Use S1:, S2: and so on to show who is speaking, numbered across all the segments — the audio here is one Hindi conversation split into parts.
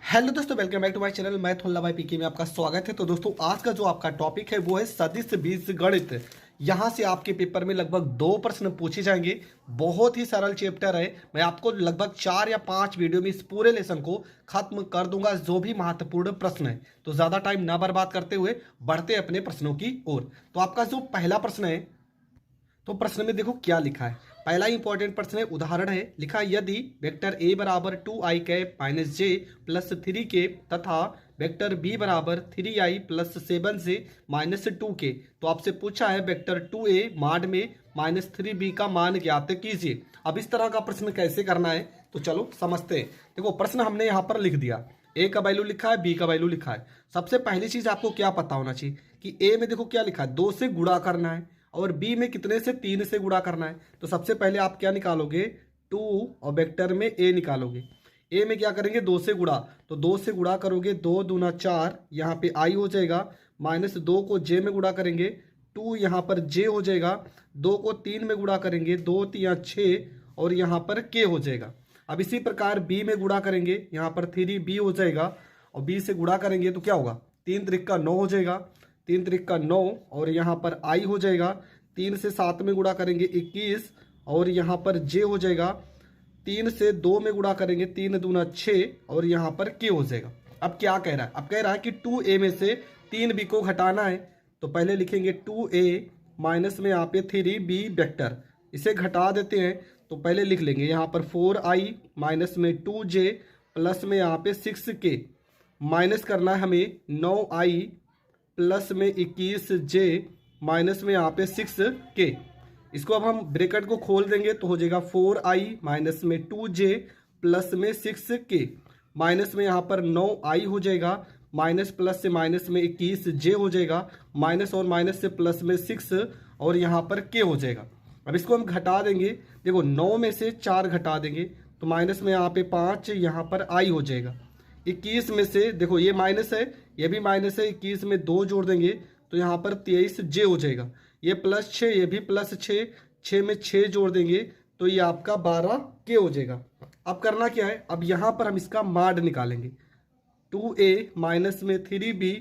S1: हेलो दोस्तों, welcome back to my channel. मैं थोल्ला भाई पीके में आपका स्वागत है। तो दोस्तों, आज का जो आपका टॉपिक है वो है सदिश बीजगणित। यहाँ से आपके पेपर में लगभग 2 प्रश्न पूछे जाएंगे। बहुत ही सरल चैप्टर है। मैं आपको लगभग 4 या 5 वीडियो में इस पूरे लेसन को खत्म कर दूंगा, जो भी महत्वपूर्ण प्रश्न है। तो ज़्यादा टाइम ना बर्बाद करते हुए बढ़ते अपने प्रश्नों की ओर। तो आपका जो पहला प्रश्न है, तो प्रश्न में देखो क्या लिखा है। पहला इंपॉर्टेंट प्रश्न है, उदाहरण है। लिखा है यदि वेक्टर ए बराबर 2i कैप माइनस जे प्लस 3 के तथा वेक्टर बी बराबर 3i प्लस 7 से माइनस 2 के, तो आपसे पूछा है वेक्टर 2a माड में माइनस 3b का मान ज्ञात कीजिए। अब इस तरह का प्रश्न कैसे करना है, तो चलो समझते हैं। देखो, प्रश्न हमने यहाँ पर लिख दिया। ए का वैल्यू लिखा है, बी का वैल्यू लिखा है। सबसे पहली चीज आपको क्या पता होना चाहिए कि ए में देखो क्या लिखा है, 2 से गुणा करना है, और बी में कितने से, 3 से गुणा करना है। तो सबसे पहले आप क्या निकालोगे, 2, और वेक्टर में ए निकालोगे। ए में क्या करेंगे, 2 से गुणा। तो 2 से गुणा करोगे, 2 दूना 4, यहाँ पे आई हो जाएगा। माइनस 2 को जे में गुणा करेंगे, 2 यहाँ पर जे हो जाएगा। 2 को 3 में गुणा करेंगे, 2 तिया 6, और यहाँ पर के हो जाएगा। अब इसी प्रकार बी में गुणा करेंगे, यहाँ पर 3b हो जाएगा। और बी से गुणा करेंगे तो क्या होगा, 3 त्रिक का 9 हो जाएगा। 3 त्रिक का 9, और यहाँ पर आई हो जाएगा। 3 से 7 में गुणा करेंगे 21, और यहाँ पर जे हो जाएगा। 3 से 2 में गुणा करेंगे, 3 दूना 6, और यहाँ पर के हो जाएगा। अब क्या कह रहा है, अब कह रहा है कि 2a में से 3b को घटाना है। तो पहले लिखेंगे 2a माइनस में यहाँ पे 3b वेक्टर, इसे घटा देते हैं। तो पहले लिख लेंगे यहाँ पर 4i माइनस में 2j प्लस में यहाँ पे 6k, माइनस करना है हमें 9i प्लस में 21j माइनस में यहाँ पे 6k। इसको अब हम ब्रैकेट को खोल देंगे तो हो जाएगा 4i माइनस में 2j प्लस में 6k, माइनस में यहाँ पर 9i हो जाएगा, माइनस प्लस से माइनस में 21j हो जाएगा, माइनस और माइनस से प्लस में 6, और यहाँ पर k हो जाएगा। अब इसको हम घटा देंगे। देखो, 9 में से 4 घटा देंगे तो माइनस में यहाँ पे 5, यहाँ पर i हो जाएगा। 21 में से देखो ये माइनस है, ये भी माइनस है, 21 में 2 जोड़ देंगे तो यहाँ पर 23j हो जाएगा। ये प्लस 6, ये भी प्लस 6, 6 में 6 जोड़ देंगे तो ये आपका 12k हो जाएगा। अब करना क्या है, अब यहाँ पर हम इसका माड निकालेंगे। 2a माइनस में 3b,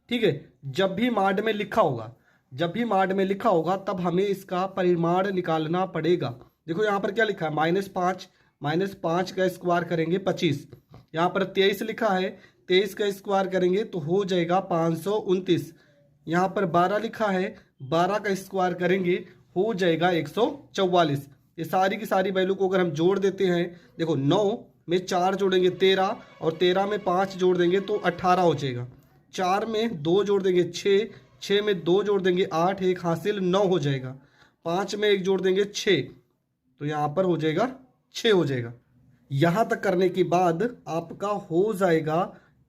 S1: ठीक है। जब भी माड में लिखा होगा, जब भी माड में लिखा होगा तब हमें इसका परिमाण निकालना पड़ेगा। देखो यहाँ पर क्या लिखा है, -5, -5 का स्क्वायर करेंगे 25। यहाँ पर 23 लिखा है, 23 का स्क्वायर करेंगे तो हो जाएगा 529। यहाँ पर 12 लिखा है, 12 का स्क्वायर करेंगे हो जाएगा 144। ये सारी की सारी वैल्यू को अगर हम जोड़ देते हैं, देखो 9 में 4 जोड़ेंगे 13, और 13 में 5 जोड़ देंगे तो 18 हो जाएगा। 4 में 2 जोड़ देंगे 6, 6 में 2 जोड़ देंगे 8, 1 हासिल 9 हो जाएगा। 5 में 1 जोड़ देंगे 6, तो यहाँ पर हो जाएगा 6 हो जाएगा। यहाँ तक करने के बाद आपका हो जाएगा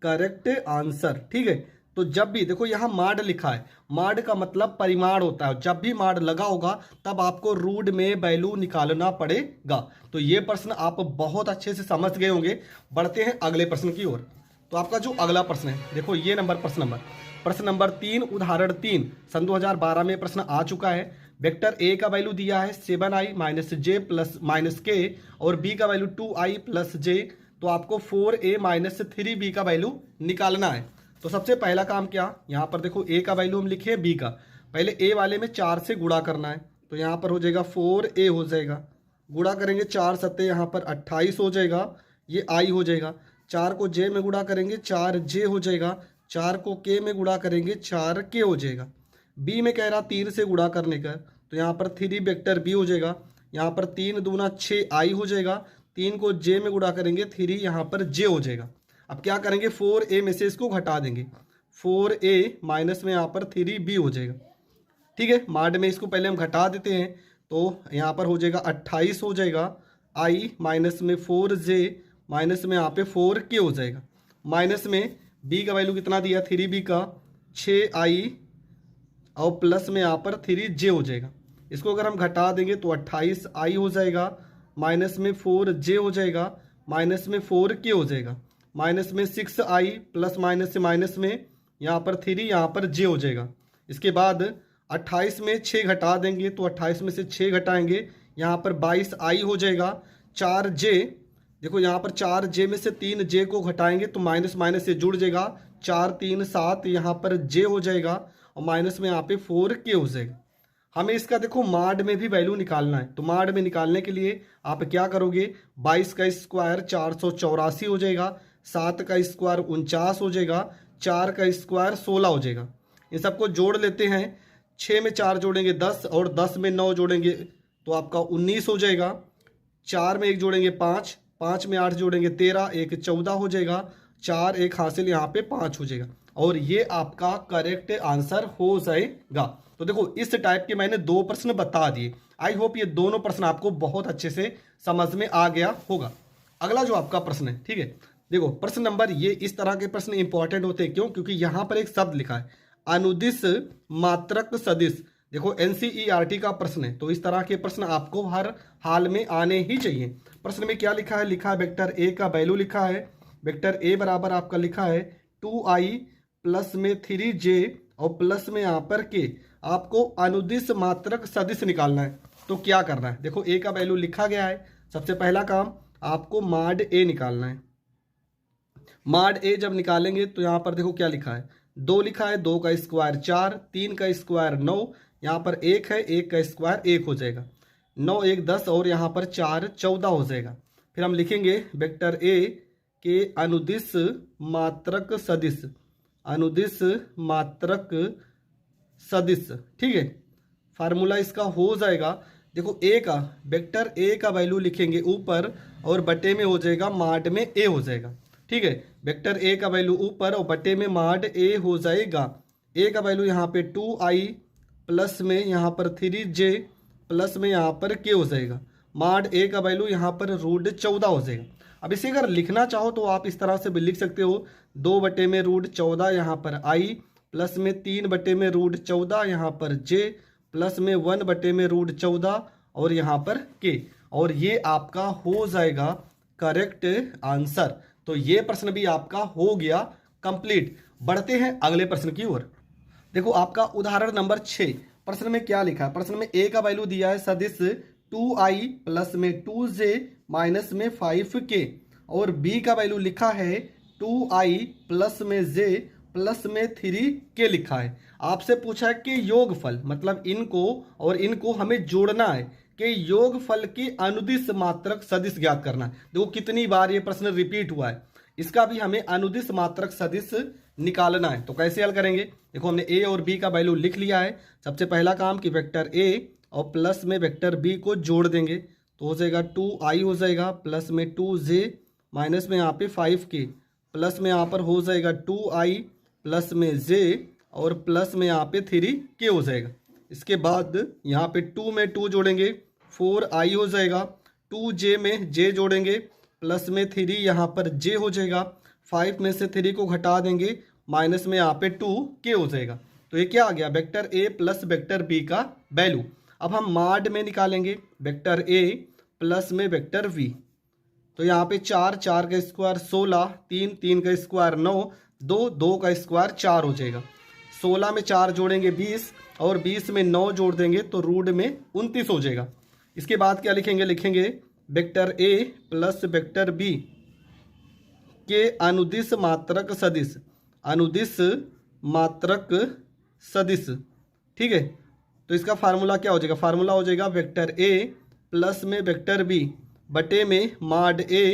S1: करेक्ट आंसर, ठीक है। तो जब भी देखो यहाँ माड लिखा है, माड का मतलब परिमाण होता है। जब भी माड लगा होगा तब आपको रूट में वैल्यू निकालना पड़ेगा। तो ये प्रश्न आप बहुत अच्छे से समझ गए होंगे। बढ़ते हैं अगले प्रश्न की ओर। तो आपका जो अगला प्रश्न है, देखो ये प्रश्न नंबर 3, उदाहरण 3 सन 2012 में प्रश्न आ चुका है। वेक्टर ए का वैल्यू दिया है 7i माइनस जे प्लस माइनस के, और बी का वैल्यू 2i प्लस जे। तो आपको 4a माइनस 3b का वैल्यू निकालना है। तो सबसे पहला काम क्या, यहाँ पर देखो a का वैल्यू हम लिखे बी का, पहले a वाले में 4 से गुणा करना है। तो यहाँ पर हो जाएगा 4a हो जाएगा, गुणा करेंगे 4 सत्ते यहाँ पर 28 हो जाएगा, ये i हो जाएगा। 4 को j में गुणा करेंगे 4j हो जाएगा, 4 को k में गुणा करेंगे 4k हो जाएगा। b में कह रहा 3 से गुणा करने का, तो यहाँ पर 3 वेक्टर b हो जाएगा। यहाँ पर 3 दूना 6i हो जाएगा, 3 को j में गुणा करेंगे 3 यहाँ पर j हो जाएगा। अब क्या करेंगे, 4a में से इसको घटा देंगे, 4a माइनस में यहाँ पर 3b हो जाएगा, ठीक है। माड में इसको पहले हम घटा देते हैं तो यहाँ पर हो जाएगा 28 हो जाएगा, i माइनस में 4j माइनस में यहाँ पे 4k हो जाएगा। माइनस में b का वैल्यू कितना दिया, 3b का 6i, और प्लस में यहाँ पर 3j हो जाएगा। इसको अगर हम घटा देंगे तो 28i हो जाएगा, माइनस में 4j हो जाएगा, माइनस में 4k हो जाएगा, माइनस में 6i प्लस माइनस से माइनस में यहाँ पर 3, यहाँ पर j हो जाएगा। इसके बाद 28 में 6 घटा देंगे तो 28 में से 6 घटाएंगे, यहाँ पर 22i हो जाएगा, 4j देखो यहाँ पर 4j में से 3j को घटाएंगे तो माइनस माइनस से जुड़ जाएगा, 4 3 7 यहाँ पर j हो जाएगा और माइनस में यहाँ पे 4k हो जाएगा। हमें इसका देखो माड में भी वैल्यू निकालना है, तो माड में निकालने के लिए आप क्या करोगे, 22 का स्क्वायर 484 हो जाएगा, 7 का स्क्वायर 49 हो जाएगा, 4 का स्क्वायर 16 हो जाएगा। इन सबको जोड़ लेते हैं, 6 में 4 जोड़ेंगे 10 और 10 में 9 जोड़ेंगे तो आपका 19 हो जाएगा, 4 में 1 जोड़ेंगे 5, 5 में 8 जोड़ेंगे 13, 1 14 हो जाएगा, 4 1 हासिल यहाँ पे 5 हो जाएगा और ये आपका करेक्ट आंसर हो जाएगा। तो देखो इस टाइप के मैंने 2 प्रश्न बता दिए। आई होप ये दोनों प्रश्न आपको बहुत अच्छे से समझ में आ गया होगा। अगला जो आपका प्रश्न है, ठीक है, देखो प्रश्न नंबर, ये इस तरह के प्रश्न इंपॉर्टेंट होते हैं, क्यों? क्योंकि यहाँ पर एक शब्द लिखा है अनुदिश मात्रक सदिश। देखो एनसीईआरटी का प्रश्न है, तो इस तरह के प्रश्न आपको हर हाल में आने ही चाहिए। प्रश्न में क्या लिखा है, लिखा है वेक्टर ए का वैल्यू लिखा है, वेक्टर ए बराबर आपका लिखा है 2i प्लस में 3j और प्लस में यहाँ पर k। आपको अनुदिश मात्रक सदिश निकालना है, तो क्या करना है, देखो ए का वैल्यू लिखा गया है। सबसे पहला काम आपको माड ए निकालना है। माड ए जब निकालेंगे तो यहाँ पर देखो क्या लिखा है, 2 लिखा है, 2 का स्क्वायर 4, 3 का स्क्वायर 9, यहाँ पर 1 है, 1 का स्क्वायर 1 हो जाएगा, 9 1 10 और यहाँ पर 4 14 हो जाएगा। फिर हम लिखेंगे वेक्टर ए के अनुदिश मात्रक सदिश, अनुदिश मात्रक सदिश, ठीक है। फार्मूला इसका हो जाएगा, देखो ए का, वेक्टर ए का वैल्यू लिखेंगे ऊपर और बटे में हो जाएगा माड में ए हो जाएगा, ठीक है। वेक्टर ए का वैल्यू ऊपर और बटे में माड ए हो जाएगा। ए का वैल्यू यहाँ पे 2i प्लस में यहाँ पर 3j प्लस में यहाँ पर k हो जाएगा। माड ए का वैल्यू यहाँ पर √14 हो जाएगा। अब इसे अगर लिखना चाहो तो आप इस तरह से भी लिख सकते हो, 2 बटे में √14 यहाँ पर i प्लस में 3 बटे में √14 यहाँ पर j प्लस में 1 बटे में √14 और यहाँ पर k, और ये आपका हो जाएगा करेक्ट आंसर। तो ये प्रश्न भी आपका हो गया कंप्लीट। बढ़ते हैं अगले प्रश्न की ओर। देखो आपका उदाहरण नंबर 6, प्रश्न में क्या लिखा है, प्रश्न में a का वैल्यू दिया है सदिश 2i प्लस में 2j माइनस में 5k और b का वैल्यू लिखा है 2i प्लस में j प्लस में 3k लिखा है। आपसे पूछा है कि योगफल, मतलब इनको और इनको हमें जोड़ना है कि योगफल की अनुदिश मात्रक सदिश ज्ञात करना है। देखो कितनी बार ये प्रश्न रिपीट हुआ है, इसका भी हमें अनुदिश मात्रक सदिश निकालना है। तो कैसे हल करेंगे, देखो हमने a और b का वैल्यू लिख लिया है। सबसे पहला काम कि वेक्टर a और प्लस में वेक्टर b को जोड़ देंगे तो हो जाएगा 2i हो जाएगा प्लस में 2j माइनस में यहाँ पे 5k प्लस में यहाँ पर हो जाएगा 2i प्लस में j और प्लस में यहाँ पे 3k हो जाएगा। इसके बाद यहाँ पे 2 में 2 जोड़ेंगे 4i हो जाएगा, 2j में j जोड़ेंगे प्लस में 3 यहाँ पर j हो जाएगा, 5 में से 3 को घटा देंगे माइनस में यहाँ पे 2k हो जाएगा। तो ये क्या आ गया, vector a plus vector b का वैल्यू। अब हम माड में निकालेंगे वेक्टर a प्लस में वेक्टर v। तो यहाँ पे 4 4 का स्क्वायर 16, 3 3 का स्क्वायर 9, 2 2 का स्क्वायर 4 हो जाएगा। 16 में 4 जोड़ेंगे 20 और 20 में 9 जोड़ देंगे तो रूट में 29 हो जाएगा। इसके बाद क्या लिखेंगे, लिखेंगे vector a plus vector b के अनुदिश मात्रक सदिश, अनुदिश मात्रक सदिश, ठीक है। तो इसका फार्मूला क्या हो जाएगा, फार्मूला हो जाएगा वेक्टर a प्लस में वेक्टर b बटे में माड a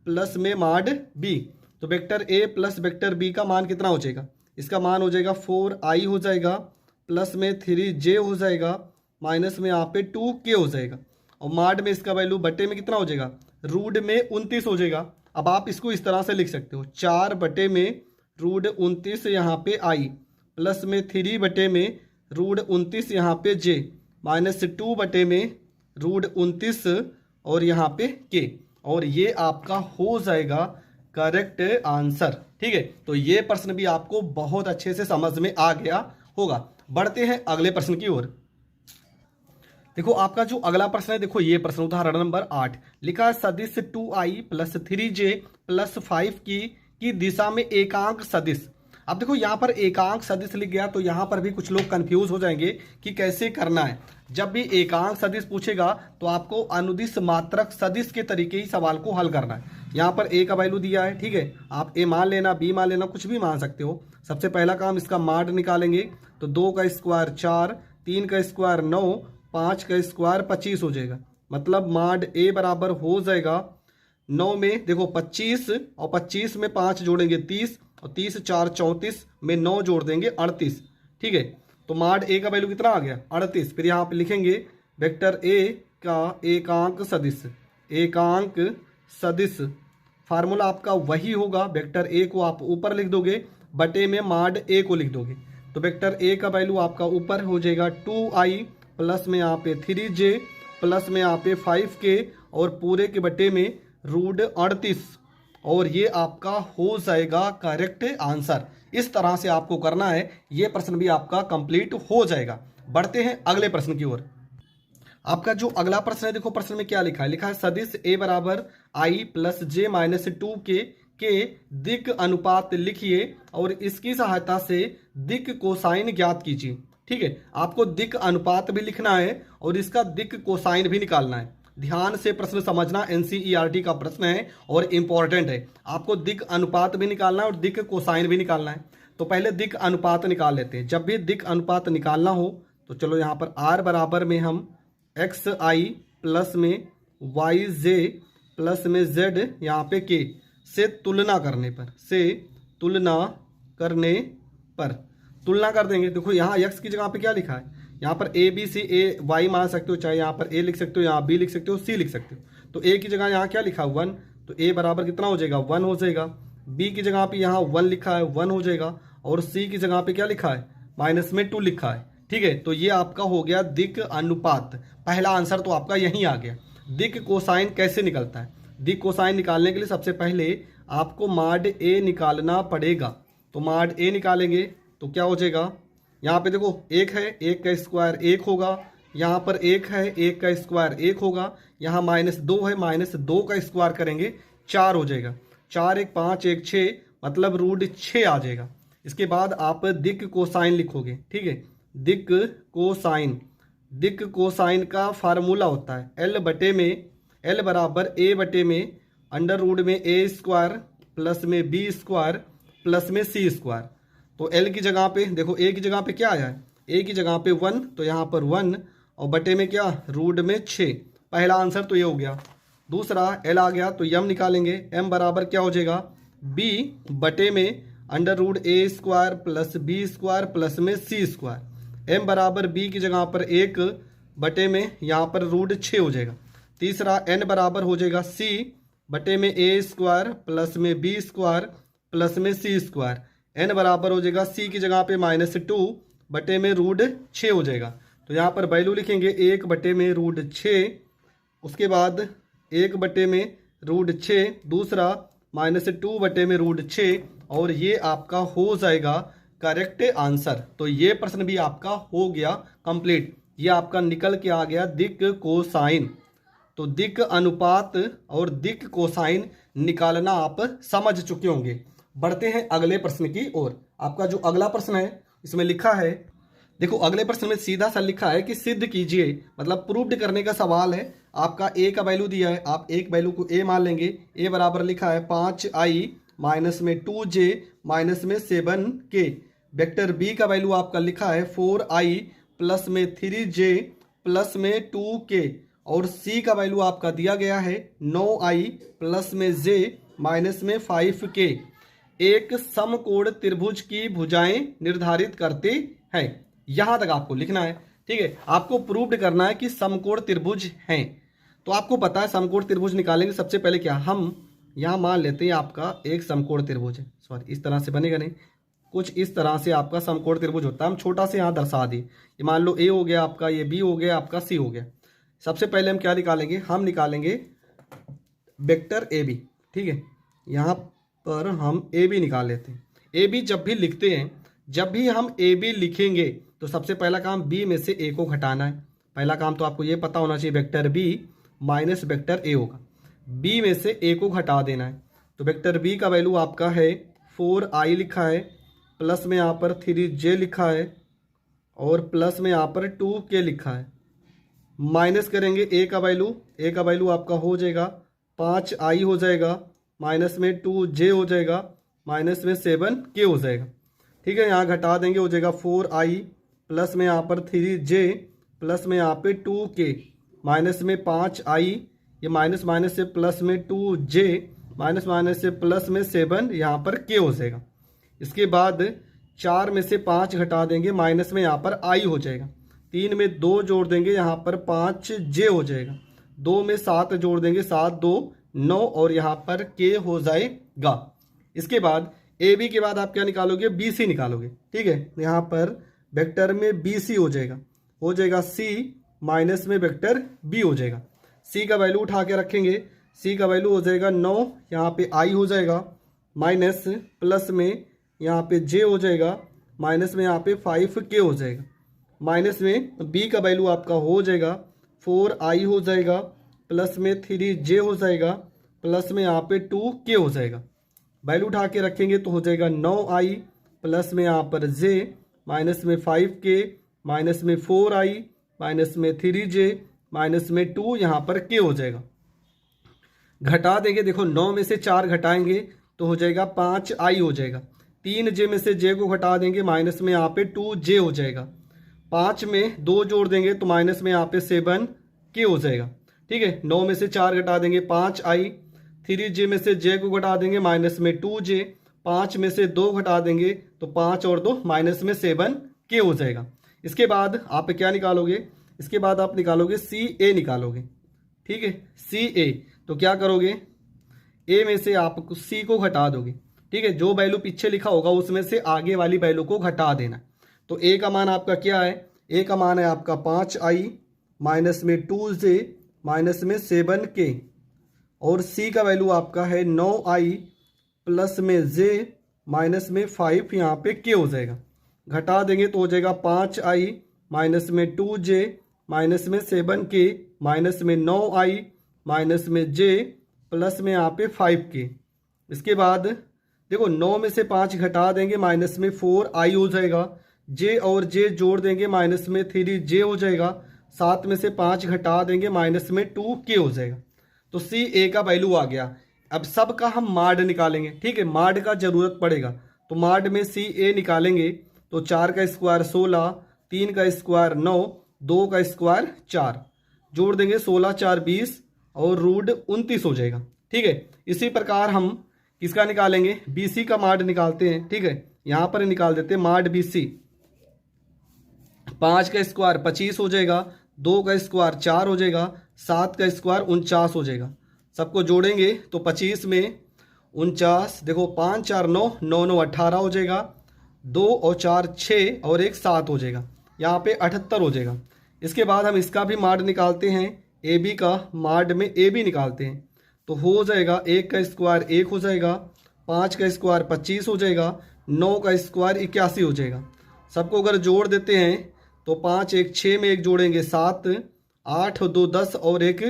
S1: प्लस में माड b। तो vector a plus vector b का मान कितना हो जाएगा, इसका मान हो जाएगा 4i हो जाएगा प्लस में 3j हो जाएगा माइनस में यहाँ पे 2k हो जाएगा और माड में इसका वैल्यू बटे में कितना हो जाएगा, रूट में 29 हो जाएगा। अब आप इसको इस तरह से लिख सकते हो, 4 बटे में रूट 29 यहाँ पे i प्लस में 3 बटे में रूट 29 यहाँ पे j माइनस 2 बटे में रूट 29 और यहाँ पे k, और ये आपका हो जाएगा करेक्ट आंसर, ठीक है। तो ये प्रश्न भी आपको बहुत अच्छे से समझ में आ गया होगा। बढ़ते हैं अगले प्रश्न की ओर। देखो आपका जो अगला प्रश्न है, देखो ये प्रश्न उदाहरण नंबर 8 लिखा है सदिश 2i प्लस 3j प्लस 5 की दिशा में एकांक सदिश। अब देखो यहाँ पर एकांक सदिश लिख गया तो यहाँ पर भी कुछ लोग कंफ्यूज हो जाएंगे कि कैसे करना है। जब भी एकांक सदिश पूछेगा तो आपको अनुदिश मात्रक सदिश के तरीके ही सवाल को हल करना है। यहाँ पर ए का वैल्यू दिया है, ठीक है, आप ए मान लेना, बी मान लेना, कुछ भी मान सकते हो। सबसे पहला काम इसका माड निकालेंगे तो 2 का स्क्वायर 4, 3 का स्क्वायर 9, 5 का स्क्वायर 25 हो जाएगा। मतलब माड ए बराबर हो जाएगा 9 में देखो 25 और 25 में 5 जोड़ेंगे 30 और 30 4 34 में 9 जोड़ देंगे 38, ठीक है। तो माड ए का वैल्यू कितना आ गया 38। फिर यहाँ पे लिखेंगे वेक्टर ए का एकांक सदिश, एकांक सदिश फार्मूला आपका वही होगा। वेक्टर ए को आप ऊपर लिख दोगे, बटे में माड ए को लिख दोगे। तो वेक्टर ए का वैल्यू आपका ऊपर हो जाएगा 2i प्लस में यहाँ पे 3j प्लस में यहाँ पे 5k और पूरे के बटे में रूट 38, और ये आपका हो जाएगा करेक्ट आंसर। इस तरह से आपको करना है, ये प्रश्न भी आपका कंप्लीट हो जाएगा। बढ़ते हैं अगले प्रश्न की ओर। आपका जो अगला प्रश्न है, देखो प्रश्न में क्या लिखा है, लिखा है सदिश ए बराबर आई प्लस जे माइनस 2k के दिक् अनुपात लिखिए और इसकी सहायता से दिक् कोसाइन ज्ञात कीजिए। ठीक है, आपको दिक् अनुपात भी लिखना है और इसका दिक् कोसाइन भी निकालना है। ध्यान से प्रश्न समझना, एनसीईआरटी का प्रश्न है और इंपॉर्टेंट है। आपको दिक् अनुपात भी निकालना है और दिक् कोसाइन भी निकालना है। तो पहले दिक् अनुपात निकाल लेते हैं। जब भी दिक् अनुपात निकालना हो तो चलो यहाँ पर r बराबर में हम एक्स आई प्लस में वाई जे प्लस में जेड यहाँ पे के से तुलना करने पर, से तुलना करने पर तुलना कर देंगे। देखो यहाँ x की जगह पे क्या लिखा है, यहाँ पर A B C, A Y मान सकते हो, चाहे यहाँ पर ए लिख सकते हो, यहाँ बी लिख सकते हो, सी लिख सकते हो। तो ए की जगह यहाँ क्या लिखा 1, तो ए बराबर कितना हो जाएगा 1 हो जाएगा। बी की जगह पे यहाँ 1 लिखा है 1 हो जाएगा, और सी की जगह पे क्या लिखा है माइनस में 2 लिखा है। ठीक है, तो ये आपका हो गया दिक् अनुपात। पहला आंसर तो आपका यहीं आ गया। दिक् कोसाइन कैसे निकलता है, दिक् कोसाइन निकालने के लिए सबसे पहले आपको माड ए निकालना पड़ेगा। तो माड ए निकालेंगे तो क्या हो जाएगा, यहाँ पे देखो 1 है, 1 का स्क्वायर 1 होगा, यहाँ पर 1 है, 1 का स्क्वायर 1 होगा, यहाँ -2 है, -2 का स्क्वायर करेंगे 4 हो जाएगा। 4 1 5 1 6 मतलब रूट 6 आ जाएगा। इसके बाद आप दिक् कोसाइन लिखोगे। ठीक है, दिक् कोसाइन, दिक् कोसाइन का फार्मूला होता है L बटे में, L बराबर A बटे में अंडर रूट में A स्क्वायर प्लस में B स्क्वायर प्लस में C स्क्वायर। तो L की जगह पे देखो, A की जगह पे क्या आया है, A की जगह पे 1, तो यहाँ पर 1 और बटे में क्या रूट में 6। पहला आंसर तो ये हो गया। दूसरा L आ गया तो M निकालेंगे, M बराबर क्या हो जाएगा B बटे में under root A square plus B square plus में C स्क्वायर। M बराबर B की जगह पर 1 बटे में यहाँ पर रूट 6 हो जाएगा। तीसरा N बराबर हो जाएगा C बटे में A स्क्वायर प्लस में B स्क्वायर प्लस में C स्क्वायर। N बराबर हो जाएगा C की जगह पे -2 बटे में रूट 6 हो जाएगा। तो यहाँ पर वैल्यू लिखेंगे 1 बटे में रूट 6, उसके बाद 1 बटे में रूट 6, दूसरा -2 बटे में रूट 6, और ये आपका हो जाएगा करेक्ट आंसर। तो ये प्रश्न भी आपका हो गया कंप्लीट। ये आपका निकल के आ गया दिक् कोसाइन। तो दिक् अनुपात और दिक् कोसाइन निकालना आप समझ चुके होंगे। बढ़ते हैं अगले प्रश्न की ओर। आपका जो अगला प्रश्न है इसमें लिखा है, देखो अगले प्रश्न में सीधा सा लिखा है कि सिद्ध कीजिए, मतलब प्रूव्ड करने का सवाल है। आपका ए का वैल्यू दिया है, आप एक वैल्यू को ए मान लेंगे। ए बराबर लिखा है 5i माइनस में 2j माइनस में 7k। वेक्टर बी का वैल्यू आपका लिखा है 4i प्लस में 3j प्लस में 2k, और सी का वैल्यू आपका दिया गया है 9i प्लस में j माइनस में 5k। एक समकोण त्रिभुज की भुजाएं निर्धारित करते हैं। यहां तक आपको लिखना है। ठीक है, आपको प्रूव्ड करना है कि समकोण त्रिभुज हैं। तो आपको पता है समकोण त्रिभुज निकालेंगे सबसे पहले क्या, हम यहां मान लेते हैं आपका एक समकोण त्रिभुज है। सॉरी, इस तरह से बनेगा नहीं, कुछ इस तरह से आपका समकोण त्रिभुज होता है। हम छोटा से यहाँ दर्शा दिए। ये मान लो ए हो गया आपका, ये बी हो गया आपका, सी हो गया। सबसे पहले हम क्या निकालेंगे, हम निकालेंगे वेक्टर ए बी। ठीक है, यहाँ पर हम ए बी निकाल लेते हैं। ए बी जब भी लिखते हैं, जब भी हम ए बी लिखेंगे तो सबसे पहला काम बी में से ए को घटाना है। पहला काम तो आपको ये पता होना चाहिए, vector B minus vector A होगा। बी में से ए को घटा देना है। तो वेक्टर बी का वैल्यू आपका है 4i लिखा है प्लस में यहाँ पर 3j लिखा है और प्लस में यहाँ पर 2k लिखा है। माइनस करेंगे a का वैल्यू आपका हो जाएगा 5i हो जाएगा, माइनस में 2j हो जाएगा, माइनस में 7k हो जाएगा। ठीक है, यहाँ घटा देंगे हो जाएगा 4i, प्लस में यहाँ पर 3j, प्लस में यहाँ पे 2k, माइनस में 5i, ये माइनस माइनस से प्लस में 2j, माइनस माइनस से प्लस में 7, यहाँ पर k हो जाएगा। इसके बाद 4 में से 5 घटा देंगे, माइनस में यहाँ पर i हो जाएगा। 3 में 2 जोड़ देंगे, यहाँ पर 5j हो जाएगा। 2 में 7 जोड़ देंगे, 7 2 9 और यहाँ पर k हो जाएगा। इसके बाद AB के बाद आप क्या निकालोगे, BC निकालोगे। ठीक है, यहाँ पर वेक्टर में BC हो जाएगा C, माइनस में वेक्टर B हो जाएगा। C का वैल्यू उठा के रखेंगे, C का वैल्यू हो जाएगा 9, यहाँ पे I हो जाएगा, माइनस प्लस में यहाँ पे J हो जाएगा, माइनस में यहाँ पे 5K हो जाएगा। माइनस में B का वैल्यू आपका हो जाएगा 4i हो जाएगा, प्लस में 3j हो जाएगा, प्लस में यहाँ पे 2k हो जाएगा। वैल्यू उठा के रखेंगे तो हो जाएगा 9i, प्लस में यहाँ पर j, माइनस में 5k, माइनस में 4i, माइनस में 3j, माइनस में 2, यहाँ पर k हो जाएगा। घटा देंगे, देखो 9 में से 4 घटाएंगे तो हो जाएगा 5i हो जाएगा। 3j में से j को घटा देंगे, माइनस में यहाँ पे 2j हो जाएगा। 5 में 2 जोड़ देंगे तो माइनस में यहाँ पे 7k हो जाएगा। ठीक है, 9 में से 4 घटा देंगे 5i, 3j में से j को घटा देंगे, माइनस में 2j, 5 में से 2 घटा देंगे तो 5 और 2 माइनस में 7k हो जाएगा। इसके बाद आप क्या निकालोगे, इसके बाद आप निकालोगे CA निकालोगे। ठीक है, CA तो क्या करोगे, A में से आप C को घटा दोगे। ठीक है, जो वैल्यू पीछे लिखा होगा उसमें से आगे वाली वैल्यू को घटा देना। तो A का मान आपका क्या है, A का मान है आपका 5i, माइनस में 2j, माइनस में 7k, और C का वैल्यू आपका है 9i, प्लस में j, माइनस में 5, यहाँ पे k हो जाएगा। घटा देंगे तो हो जाएगा 5i, माइनस में 2j, माइनस में 7k, माइनस में 9i, माइनस में j, प्लस में यहाँ पे 5k। इसके बाद देखो 9 में से 5 घटा देंगे, माइनस में 4i हो जाएगा। j और j जोड़ देंगे, माइनस में 3j हो जाएगा। 7 में से 5 घटा देंगे, माइनस में 2k हो जाएगा। तो CA का वैल्यू आ गया। अब सब का हम माड निकालेंगे। ठीक है, माड का जरूरत पड़ेगा तो माड में CA निकालेंगे तो 4 का स्क्वायर 16, 3 का स्क्वायर 9, 2 का स्क्वायर 4, जोड़ देंगे 16 4 20 और रूट 29 हो जाएगा। ठीक है, इसी प्रकार हम किसका निकालेंगे, BC का माड निकालते हैं। ठीक है, यहाँ पर निकाल देते हैं माड BC। 5 का स्क्वायर 25 हो जाएगा, 2 का स्क्वायर 4 हो जाएगा, 7 का स्क्वायर 49 हो जाएगा। सबको जोड़ेंगे तो 25 में 49, देखो 5 4 9, 9 9 18 हो जाएगा, 2 और 4 6 और 1 7 हो जाएगा, यहाँ पे 78 हो जाएगा। इसके बाद हम इसका भी माड निकालते हैं, AB का माड में AB निकालते हैं तो हो जाएगा 1 का स्क्वायर 1 हो जाएगा, 5 का स्क्वायर 25 हो जाएगा, 9 का स्क्वायर 81 हो जाएगा। सबको अगर जोड़ देते हैं तो 5 1 6 में 1 जोड़ेंगे 7, 8 2 10 और 1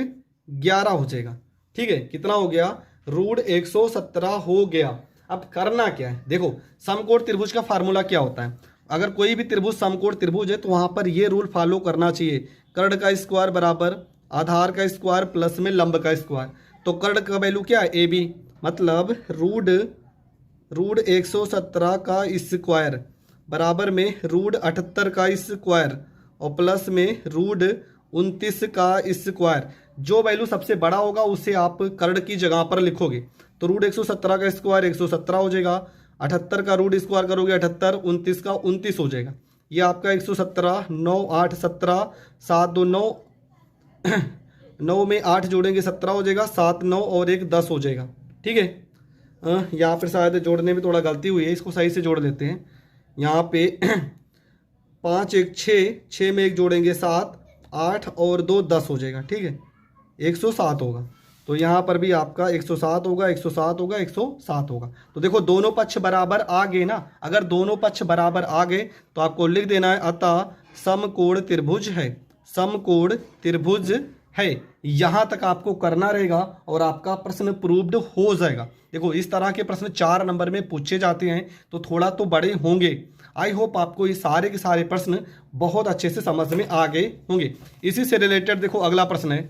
S1: 11 हो जाएगा। ठीक है, कितना हो गया, रूट 117 हो गया। अब करना क्या है, देखो समकोण त्रिभुज का फार्मूला क्या होता है। अगर कोई भी त्रिभुज समकोण त्रिभुज है तो वहां पर ये रूल फॉलो करना चाहिए, कर्ण का स्क्वायर बराबर आधार का स्क्वायर प्लस में लंब का स्क्वायर। तो कर्ण का वैल्यू क्या है, AB, मतलब रूट 117 का स्क्वायर बराबर में रूट 78 का स्क्वायर और प्लस में रूट 29 का स्क्वायर। जो वैल्यू सबसे बड़ा होगा उसे आप कर्ण की जगह पर लिखोगे। तो रूट 117 का स्क्वायर 117 हो जाएगा, 78 का रूट स्क्वायर करोगे 78, 29 का 29 हो जाएगा। ये आपका 117, 9 8 17, 7 2 9, 9 में 8 जोड़ेंगे 17 हो जाएगा, 7 9 और 1 10 हो जाएगा। ठीक है, यहाँ पर शायद जोड़ने में थोड़ा गलती हुई है, इसको सही से जोड़ लेते हैं। यहाँ पे 5 1 6, 6 में 1 जोड़ेंगे 7, 8 और 2 10 हो जाएगा। ठीक है, 107 होगा। तो यहाँ पर भी आपका 107 होगा, 107 होगा, 107 होगा। तो देखो दोनों पक्ष बराबर आ गए ना। अगर दोनों पक्ष बराबर आ गए तो आपको लिख देना है अतः समकोण त्रिभुज है, समकोण त्रिभुज है, यहां तक आपको करना रहेगा और आपका प्रश्न प्रूव्ड हो जाएगा। देखो इस तरह के प्रश्न 4 नंबर में पूछे जाते हैं तो थोड़ा तो बड़े होंगे। आई होप आपको ये सारे के सारे प्रश्न बहुत अच्छे से समझ में आ गए होंगे। इसी से रिलेटेड देखो अगला प्रश्न है।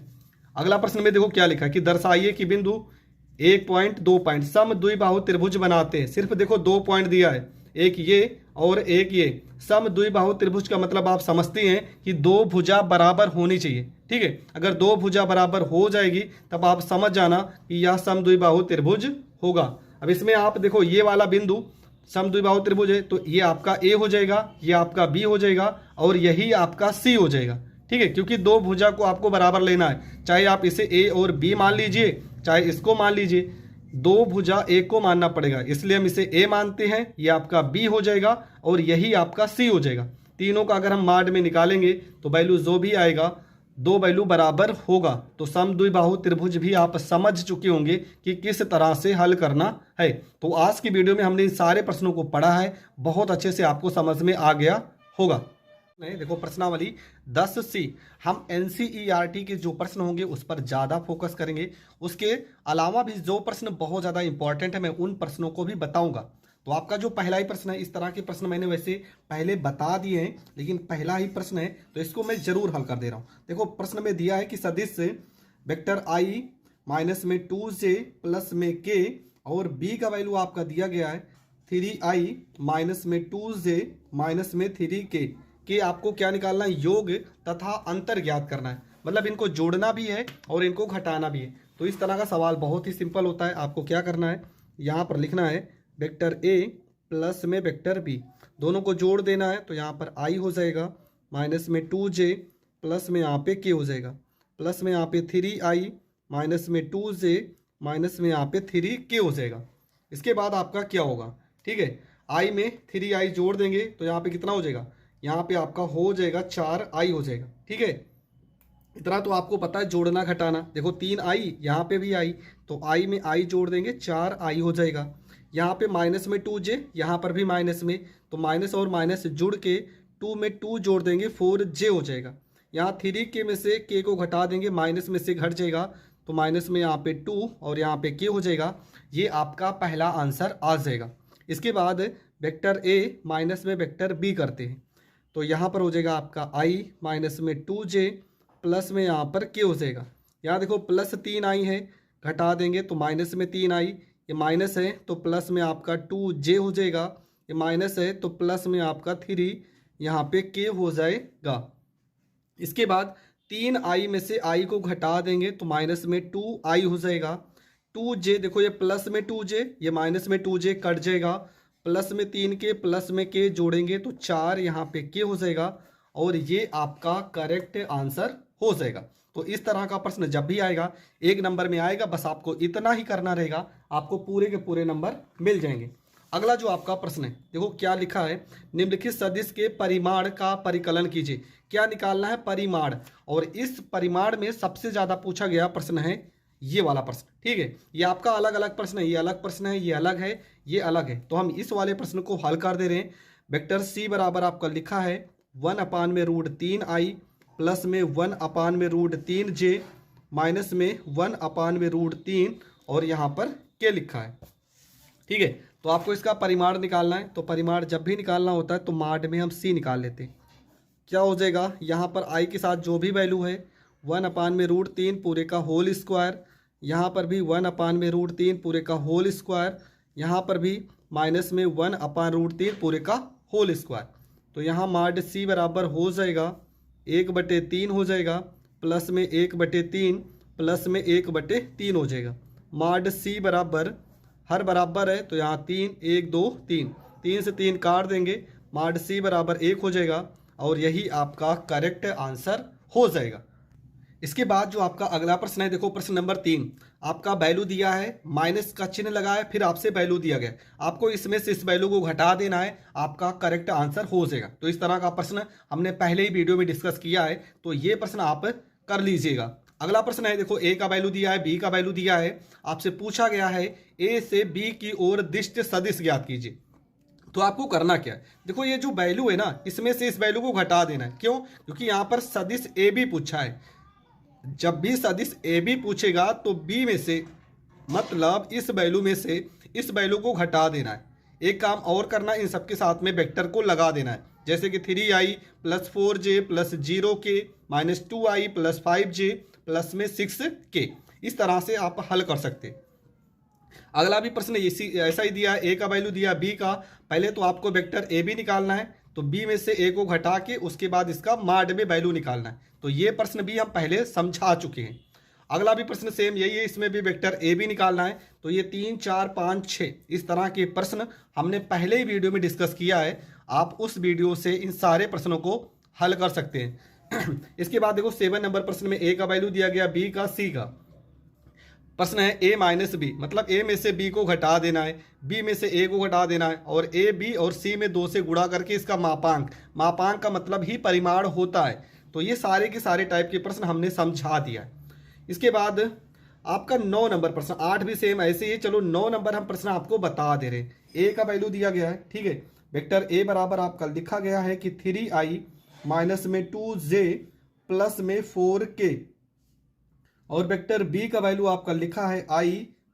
S1: अगला प्रश्न में देखो क्या लिखा है कि दर्शाइए कि बिंदु 1 पॉइंट 2 पॉइंट सम द्विबाहु त्रिभुज बनाते हैं। सिर्फ देखो 2 पॉइंट दिया है, एक ये और एक ये। सम द्विबाहु त्रिभुज का मतलब आप समझते हैं कि दो भुजा बराबर होनी चाहिए। ठीक है, अगर दो भुजा बराबर हो जाएगी तब आप समझ जाना कि यह सम द्विबाहु त्रिभुज होगा। अब इसमें आप देखो ये वाला बिंदु सम द्विबाहु त्रिभुज है तो ये आपका ए हो जाएगा, ये आपका बी हो जाएगा और यही आपका सी हो जाएगा। ठीक है, क्योंकि दो भुजा को आपको बराबर लेना है, चाहे आप इसे ए और बी मान लीजिए चाहे इसको मान लीजिए, दो भुजा ए को मानना पड़ेगा, इसलिए हम इसे ए मानते हैं, ये आपका बी हो जाएगा और यही आपका सी हो जाएगा। तीनों का अगर हम माड में निकालेंगे तो वैल्यू जो भी आएगा दो वैल्यू बराबर होगा। तो सम द्विबाहु त्रिभुज भी आप समझ चुके होंगे कि किस तरह से हल करना है। तो आज की वीडियो में हमने इन सारे प्रश्नों को पढ़ा है, बहुत अच्छे से आपको समझ में आ गया होगा। देखो प्रश्नावली 10C हम NCERT के जो प्रश्न होंगे उस पर ज़्यादा फोकस करेंगे। उसके अलावा भी जो प्रश्न बहुत ज़्यादा इंपॉर्टेंट है मैं उन प्रश्नों को भी बताऊंगा। तो आपका जो पहला ही प्रश्न है, इस तरह के प्रश्न मैंने वैसे पहले बता दिए हैं लेकिन पहला ही प्रश्न है तो इसको मैं जरूर हल कर दे रहा हूँ। देखो प्रश्न में दिया है कि सदिश वेक्टर I माइनस में 2J प्लस में K और B का वैल्यू आपका दिया गया है 3I माइनस में 2J माइनस में 3K कि आपको क्या निकालना है, योग तथा अंतर ज्ञात करना है। मतलब इनको जोड़ना भी है और इनको घटाना भी है। तो इस तरह का सवाल बहुत ही सिंपल होता है। आपको क्या करना है, यहाँ पर लिखना है वेक्टर ए प्लस में वेक्टर बी, दोनों को जोड़ देना है। तो यहाँ पर आई हो जाएगा माइनस में 2J प्लस में यहाँ पे के हो जाएगा, प्लस में यहाँ पे 3I माइनस में 2J माइनस में यहाँ पे 3K हो जाएगा। इसके बाद आपका क्या होगा, ठीक है, आई में 3I जोड़ देंगे तो यहाँ पे कितना हो जाएगा, यहाँ पे आपका हो जाएगा 4I हो जाएगा। ठीक है, इतना तो आपको पता है जोड़ना घटाना। देखो 3I यहाँ पे भी आई तो आई में आई जोड़ देंगे 4I हो जाएगा। यहाँ पे माइनस में 2J, यहाँ पर भी माइनस में, तो माइनस और माइनस जुड़ के 2 में 2 जोड़ देंगे 4J हो जाएगा। यहाँ 3K में से K को घटा देंगे, माइनस में से घट जाएगा तो माइनस में यहाँ पे 2 और यहाँ पे K हो जाएगा। ये आपका पहला आंसर आ जाएगा। इसके बाद वेक्टर A माइनस में वेक्टर B करते हैं तो यहाँ पर हो जाएगा आपका I माइनस में 2J प्लस में यहाँ पर K हो जाएगा। यहाँ देखो प्लस 3I है, घटा देंगे तो माइनस में 3I, ये माइनस है तो प्लस में आपका 2J हो जाएगा, ये माइनस है तो प्लस में आपका 3 यहाँ पे K हो जाएगा। इसके बाद 3I में से I को घटा देंगे तो माइनस में 2I हो जाएगा। 2J देखो ये प्लस में 2J, ये माइनस में 2J कट जाएगा, प्लस में 3K प्लस में K जोड़ेंगे तो 4 यहाँ पे K हो जाएगा और ये आपका करेक्ट आंसर हो जाएगा। तो इस तरह का प्रश्न जब भी आएगा 1 नंबर में आएगा, बस आपको इतना ही करना रहेगा, आपको पूरे के पूरे नंबर मिल जाएंगे। अगला जो आपका प्रश्न है देखो क्या लिखा है, निम्नलिखित सदिश के परिमाण का परिकलन कीजिए। क्या निकालना है, परिमाण। और इस परिमाण में सबसे ज्यादा पूछा गया प्रश्न है ये वाला प्रश्न। ठीक है, ये आपका अलग अलग प्रश्न है, ये अलग प्रश्न है, ये अलग है, ये अलग है। तो हम इस वाले प्रश्न को हल कर दे रहे हैं। वेक्टर C बराबर आपका लिखा है 1/√3I प्लस में 1/√3J माइनस में 1/√3 और यहाँ पर K लिखा है। ठीक है, तो आपको इसका परिमाण निकालना है। तो परिमाण जब भी निकालना होता है तो माड में हम C निकाल लेते हैं। क्या हो जाएगा, यहाँ पर I के साथ जो भी वैल्यू है 1/√3 पूरे का होल स्क्वायर, यहाँ पर भी 1/√3 पूरे का होल स्क्वायर, यहाँ पर भी माइनस में 1/√3 पूरे का होल स्क्वायर। तो यहाँ माड C बराबर हो जाएगा 1/3 हो जाएगा, प्लस में 1/3 प्लस में 1/3 हो जाएगा। माड C बराबर हर बराबर है तो यहाँ 3 1 2 3, 3 से 3 काट देंगे, माड C बराबर 1 हो जाएगा और यही आपका करेक्ट आंसर हो जाएगा। इसके बाद जो आपका अगला प्रश्न है, देखो प्रश्न नंबर 3, आपका वैल्यू दिया है, माइनस का चिन्ह लगा है, फिर आपसे वैल्यू दिया गया, आपको इसमें से इस वैल्यू को घटा देना है, आपका करेक्ट आंसर हो जाएगा। तो इस तरह का प्रश्न हमने पहले ही वीडियो में डिस्कस किया है, तो ये प्रश्न आप कर लीजिएगा। अगला प्रश्न है, देखो A का वैल्यू दिया है, B का वैल्यू दिया है, आपसे पूछा गया है A से B की ओर दिष्ट सदिश ज्ञात कीजिए। तो आपको करना क्या है, देखो ये जो वैल्यू है ना, इसमें से इस वैल्यू को घटा देना है। क्यों, क्योंकि यहाँ पर सदिश AB पूछा है। जब भी सदिश ए बी पूछेगा तो बी में से, मतलब इस वैल्यू में से इस वैल्यू को घटा देना है। एक काम और करना, इन सबके साथ में वेक्टर को लगा देना है, जैसे कि 3i plus 4j plus 0k minus 2i plus 5j plus में 6k। इस तरह से आप हल कर सकते। अगला भी प्रश्न ऐसा ही दिया है, ए का वैल्यू दिया बी का। पहले तो आपको वेक्टर ए बी निकालना है, तो बी में से ए को घटा के उसके बाद इसका माड में वैल्यू निकालना है। तो ये प्रश्न भी हम पहले समझा चुके हैं। अगला भी प्रश्न सेम यही है, इसमें भी वेक्टर ए बी निकालना है। तो ये 3, 4, 5, 6 इस तरह के प्रश्न हमने पहले ही वीडियो में डिस्कस किया है। आप उस वीडियो से इन सारे प्रश्नों को हल कर सकते हैं। इसके बाद देखो 7 नंबर प्रश्न में ए का वैल्यू दिया गया, बी का, सी का। प्रश्न है ए माइनस बी, मतलब ए में से बी को घटा देना है, बी में से ए को घटा देना है, और ए बी और सी में 2 से गुणा करके इसका मापांक, मापांक का मतलब ही परिमाण होता है। तो ये सारे के सारे टाइप के प्रश्न हमने समझा दिया है। इसके बाद आपका 9 नंबर प्रश्न, 8 भी सेम ऐसे ही। चलो 9 नंबर हम प्रश्न आपको बता दे रहे हैं। ए का वैल्यू दिया गया है, ठीक है। वेक्टर ए बराबर आपका लिखा गया है कि 3i माइनस में 2j प्लस में 4k, और वेक्टर बी का वैल्यू आपका लिखा है i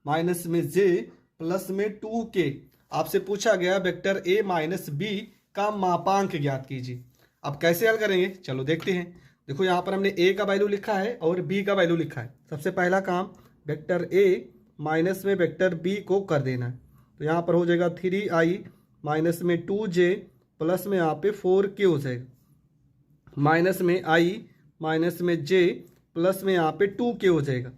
S1: माइनस में j प्लस में 2k। आपसे पूछा गया वेक्टर a माइनस बी का मापांक ज्ञात कीजिए। अब कैसे हल करेंगे, चलो देखते हैं। देखो यहाँ पर हमने a का वैल्यू लिखा है और b का वैल्यू लिखा है। सबसे पहला काम वेक्टर a माइनस में वेक्टर b को कर देना है। तो यहाँ पर हो जाएगा 3i माइनस में 2j प्लस में यहाँ पे 4k हो जाएगा, माइनस में i माइनस में j प्लस में यहाँ पे 2k हो जाएगा।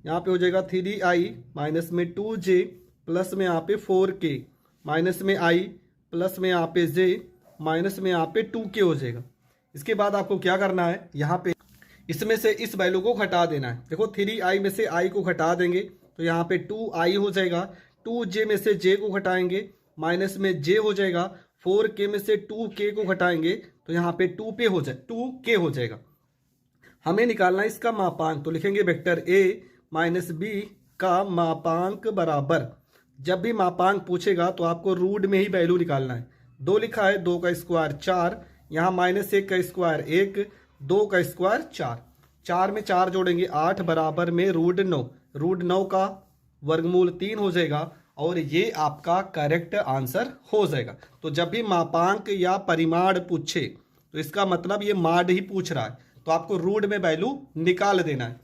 S1: यहाँ पे हो जाएगा 3i माइनस में 2j प्लस में यहाँ पे 4k, माइनस में i प्लस में यहाँ पे j माइनस में यहाँ पे 2k हो जाएगा। इसके बाद आपको क्या करना है, यहाँ पे इसमें से इस वैल्यू को घटा देना है। देखो 3i में से i को घटा देंगे तो यहाँ पे 2i हो जाएगा, 2j में से j को घटाएंगे माइनस में j हो जाएगा, 4k में से 2k को घटाएंगे तो यहाँ पे 2k हो जाएगा। हमें निकालना है इसका मापांक, तो लिखेंगे वेक्टर a माइनस बी का मापांक बराबर, जब भी मापांक पूछेगा तो आपको रूट में ही वैल्यू निकालना है। 2 लिखा है, 2 का स्क्वायर 4, यहाँ माइनस 1 का स्क्वायर 1, 2 का स्क्वायर 4, 4 में 4 जोड़ेंगे 8 बराबर में रूट 9, रूट 9 का वर्गमूल 3 हो जाएगा, और ये आपका करेक्ट आंसर हो जाएगा। तो जब भी मापांक या परिमाण पूछे तो इसका मतलब ये माड ही पूछ रहा है, तो आपको रूट में वैल्यू निकाल देना है।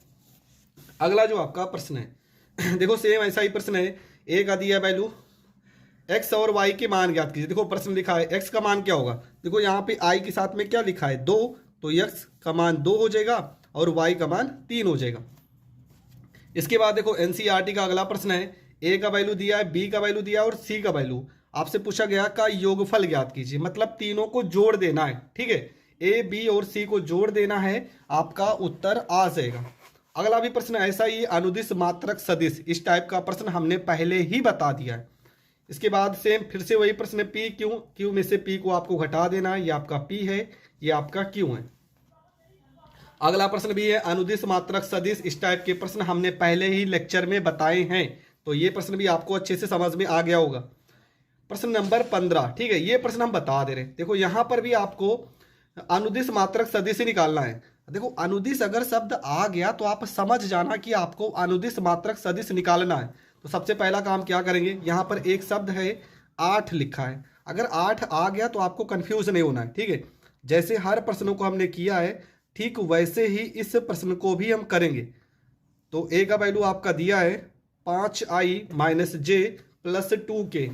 S1: अगला जो आपका प्रश्न है, देखो सेम ऐसा ही प्रश्न है। ए का दिया वैल्यू, x और y के मान ज्ञात कीजिए। देखो प्रश्न लिखा है x का मान क्या होगा, देखो यहाँ पे i के साथ में क्या लिखा है 2, तो x का मान 2 हो जाएगा और y का मान 3 हो जाएगा। इसके बाद देखो एनसीईआरटी का अगला प्रश्न है, a का वैल्यू दिया है, b का वैल्यू दिया है और c का वैल्यू। आपसे पूछा गया का योगफल ज्ञात कीजिए, मतलब तीनों को जोड़ देना है, ठीक है। a b और c को जोड़ देना है, आपका उत्तर आ जाएगा। अगला भी प्रश्न ऐसा ही, अनुदिश मात्रक सदिश, इस टाइप का प्रश्न हमने पहले ही बता दिया है। इसके बाद सेम फिर से वही प्रश्न, p q में से p को आपको घटा देना है, ये आपका p है, ये आपका q है। अगला प्रश्न भी है अनुदिश मात्रक सदिश, इस टाइप के प्रश्न हमने पहले ही लेक्चर में बताए हैं, तो ये प्रश्न भी आपको अच्छे से समझ में आ गया होगा। प्रश्न नंबर 15, ठीक है, ये प्रश्न हम बता दे रहे हैं। देखो यहाँ पर भी आपको अनुदिश मात्रक सदिश ही निकालना है। देखो अनुदिश अगर शब्द आ गया तो आप समझ जाना कि आपको अनुदिश मात्रक सदिश निकालना है। तो सबसे पहला काम क्या करेंगे, यहाँ पर एक शब्द है 8 लिखा है, अगर 8 आ गया तो आपको कंफ्यूज नहीं होना है, ठीक है। जैसे हर प्रश्नों को हमने किया है ठीक वैसे ही इस प्रश्न को भी हम करेंगे। तो a का वैल्यू आपका दिया है 5i minus j plus 2k।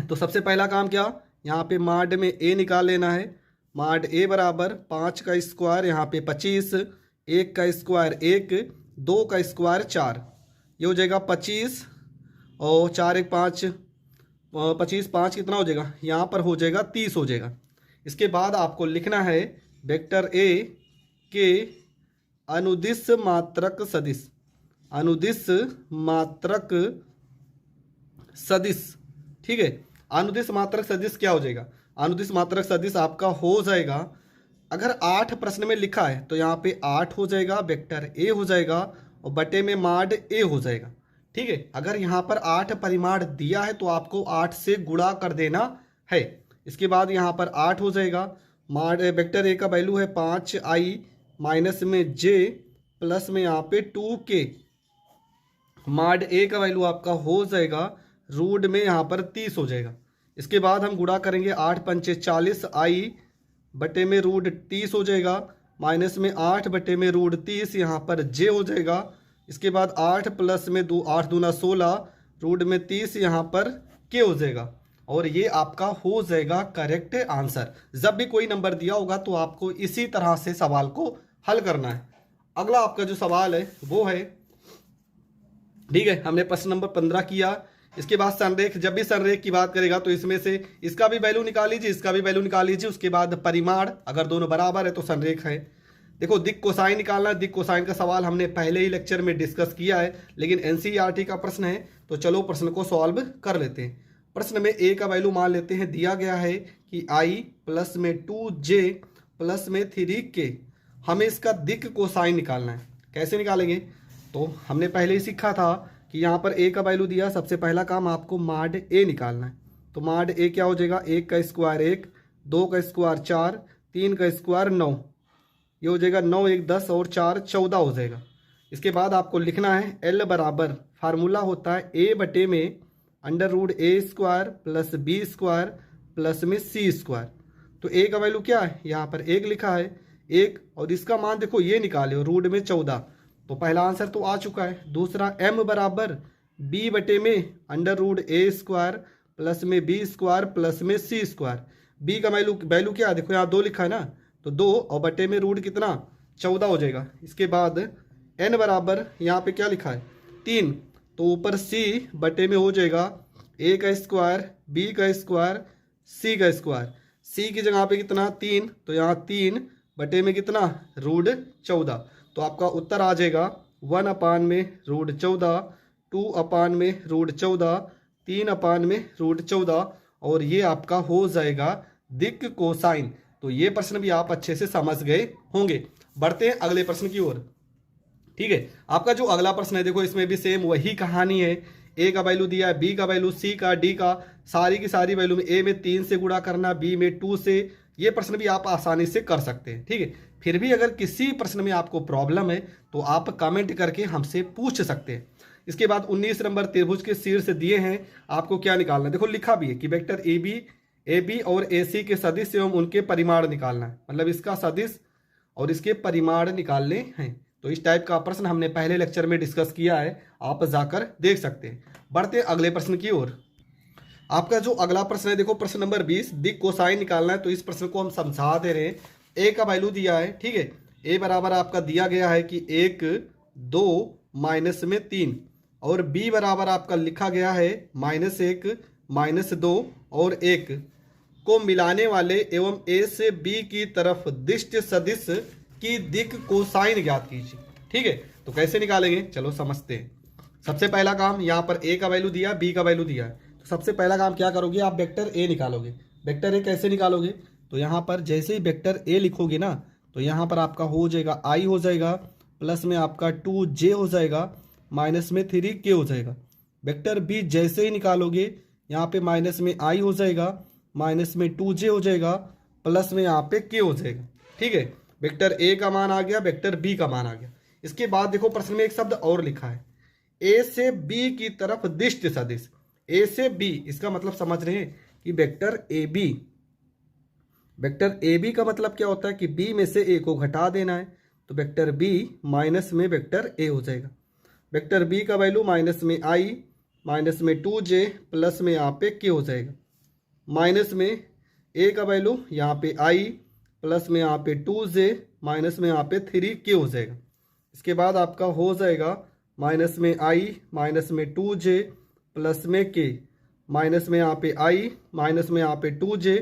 S1: तो सबसे पहला काम क्या, यहाँ पे माड में a निकाल लेना है। माड a बराबर 5 का स्क्वायर यहाँ पे 25, 1 का स्क्वायर 1, 2 का स्क्वायर 4, ये हो जाएगा 25 और 4 1 5, 25 5 कितना हो जाएगा, यहाँ पर हो जाएगा 30 हो जाएगा। इसके बाद आपको लिखना है वेक्टर a के अनुदिश मात्रक सदिश, अनुदिश मात्रक सदिश, ठीक है। अनुदिश मात्रक सदिश क्या हो जाएगा, अनुदिश मात्रक सदिश आपका हो जाएगा, अगर 8 प्रश्न में लिखा है तो यहाँ पे 8 हो जाएगा, वेक्टर a हो जाएगा और बटे में माड a हो जाएगा, ठीक है। अगर यहाँ पर 8 परिमाण दिया है तो आपको 8 से गुणा कर देना है। इसके बाद यहाँ पर 8 हो जाएगा, माड वेक्टर a का वैल्यू है 5i माइनस में जे प्लस में यहाँ पे 2k, माड ए का वैल्यू आपका हो जाएगा रूट में यहाँ पर 30 हो जाएगा। इसके बाद हम गुणा करेंगे 8 पंचे 40 आई बटे में रूट 30 हो जाएगा, माइनस में 8 बटे में रूट 30 यहाँ पर जे हो जाएगा। इसके बाद 8 प्लस में 8 दूना 16 रूट में 30 यहाँ पर के हो जाएगा, और ये आपका हो जाएगा करेक्ट आंसर। जब भी कोई नंबर दिया होगा तो आपको इसी तरह से सवाल को हल करना है। अगला आपका जो सवाल है वो है, ठीक है, हमने प्रश्न नंबर 15 किया। इसके बाद संरेख, जब भी संरेख की बात करेगा तो इसमें से इसका भी वैल्यू निकाल लीजिए, इसका भी वैल्यू निकाल लीजिए। उसके बाद परिमाण, अगर दोनों बराबर है तो संरेख है। देखो दिक कोसाइन निकालना है, दिक कोसाइन का सवाल हमने पहले ही लेक्चर में डिस्कस किया है, लेकिन एनसीईआरटी का प्रश्न है तो चलो प्रश्न को सॉल्व कर लेते हैं। प्रश्न में ए का वैल्यू मान लेते हैं, दिया गया है कि आई प्लस में 2j प्लस में 3k। हमें इसका दिक कोसाइन निकालना है। कैसे निकालेंगे? तो हमने पहले ही सीखा था कि यहाँ पर ए का वैल्यू दिया, सबसे पहला काम आपको माड ए निकालना है। तो माड ए क्या हो जाएगा, 1 का स्क्वायर 1, 2 का स्क्वायर 4, 3 का स्क्वायर 9, ये हो जाएगा 9 1 10 और 4 14 हो जाएगा। इसके बाद आपको लिखना है एल बराबर, फार्मूला होता है ए बटे में under root a square plus b square plus में सी स्क्वायर। तो ए का वैल्यू क्या है, यहाँ पर 1 लिखा है 1, और इसका मान देखो ये निकाले रूट में 14, तो पहला आंसर तो आ चुका है। दूसरा एम बराबर बी बटे में under root a square plus में बी स्क्वायर प्लस में सी स्क्वायर। बी का वैल्यू क्या है, देखो यहाँ 2 लिखा है ना, तो 2 और बटे में रूट कितना 14 हो जाएगा। इसके बाद एन बराबर यहाँ पे क्या लिखा है 3, तो ऊपर सी बटे में हो जाएगा ए का स्क्वायर बी का स्क्वायर सी का स्क्वायर। सी की जगह पे कितना 3, तो यहाँ 3 बटे में कितना रूट 14। तो आपका उत्तर आ जाएगा 1 अपान में रूट 14, 2 अपान में रूट 14, 3 अपान में रूट 14, और ये आपका हो जाएगा दिक कोसाइन। तो ये प्रश्न भी आप अच्छे से समझ गए होंगे। बढ़ते हैं अगले प्रश्न की ओर। ठीक है, आपका जो अगला प्रश्न है देखो इसमें भी सेम वही कहानी है। ए का वैल्यू दिया है, बी का वैल्यू, सी का, डी का, सारी की सारी वैल्यू में ए में 3 से गुणा करना, बी में 2 से। ये प्रश्न भी आप आसानी से कर सकते हैं। ठीक है, फिर भी अगर किसी प्रश्न में आपको प्रॉब्लम है तो आप कमेंट करके हमसे पूछ सकते हैं। इसके बाद 19 नंबर त्रिभुज के शीर्ष दिए हैं, आपको क्या निकालना है। देखो लिखा भी है कि वेक्टर ए बी और ए सी के सदिश एवं उनके परिमाण निकालना है, मतलब इसका सदिश और इसके परिमाण निकालने हैं। तो इस टाइप का प्रश्न हमने पहले लेक्चर में डिस्कस किया है, आप जाकर देख सकते हैं। बढ़ते अगले प्रश्न की ओर। आपका जो अगला प्रश्न है देखो प्रश्न नंबर 20, दिक कोसाइन निकालना है। तो इस प्रश्न को हम समझा दे रहे हैं। ए का वैल्यू दिया है, ठीक है, ए बराबर आपका दिया गया है कि 1 2 माइनस में 3, और बी बराबर आपका लिखा गया है -1 -2 और 1 को मिलाने वाले एवं ए से बी की तरफ दिष्ट सदिश की दिक कोसाइन ज्ञात कीजिए। ठीक है, तो कैसे निकालेंगे चलो समझते हैं। सबसे पहला काम, यहाँ पर ए का वैल्यू दिया, बी का वैल्यू दिया है, तो सबसे पहला काम क्या करोगे, आप वेक्टर ए निकालोगे। वेक्टर ए कैसे निकालोगे, तो यहाँ पर जैसे ही वेक्टर ए लिखोगे ना, तो यहाँ पर आपका हो जाएगा आई हो जाएगा, प्लस में आपका 2j हो जाएगा, माइनस में 3k हो जाएगा। वेक्टर बी जैसे ही निकालोगे, यहाँ पे माइनस में आई हो जाएगा, माइनस में 2j हो जाएगा, प्लस में यहाँ पे k हो जाएगा। ठीक है, वेक्टर ए का मान आ गया, वेक्टर बी का मान आ गया। इसके बाद देखो प्रश्न में एक शब्द और लिखा है, ए से बी की तरफ दिष्ट सदिश। ए से बी, इसका मतलब समझ रहे हैं कि vector A B, vector A B का मतलब क्या होता है कि बी में से ए को घटा देना है, तो वेक्टर बी माइनस में वेक्टर ए हो जाएगा। वेक्टर बी का वैल्यू माइनस में आई, माइनस में 2j, प्लस में यहाँ पे k हो जाएगा। माइनस में ए का वैल्यू यहाँ पे आई, प्लस में यहाँ पे 2j, माइनस में यहाँ पे 3k हो जाएगा। इसके बाद आपका हो जाएगा माइनस में आई, माइनस में 2j, प्लस में k, माइनस में यहाँ पे आई, माइनस में यहाँ पे 2j,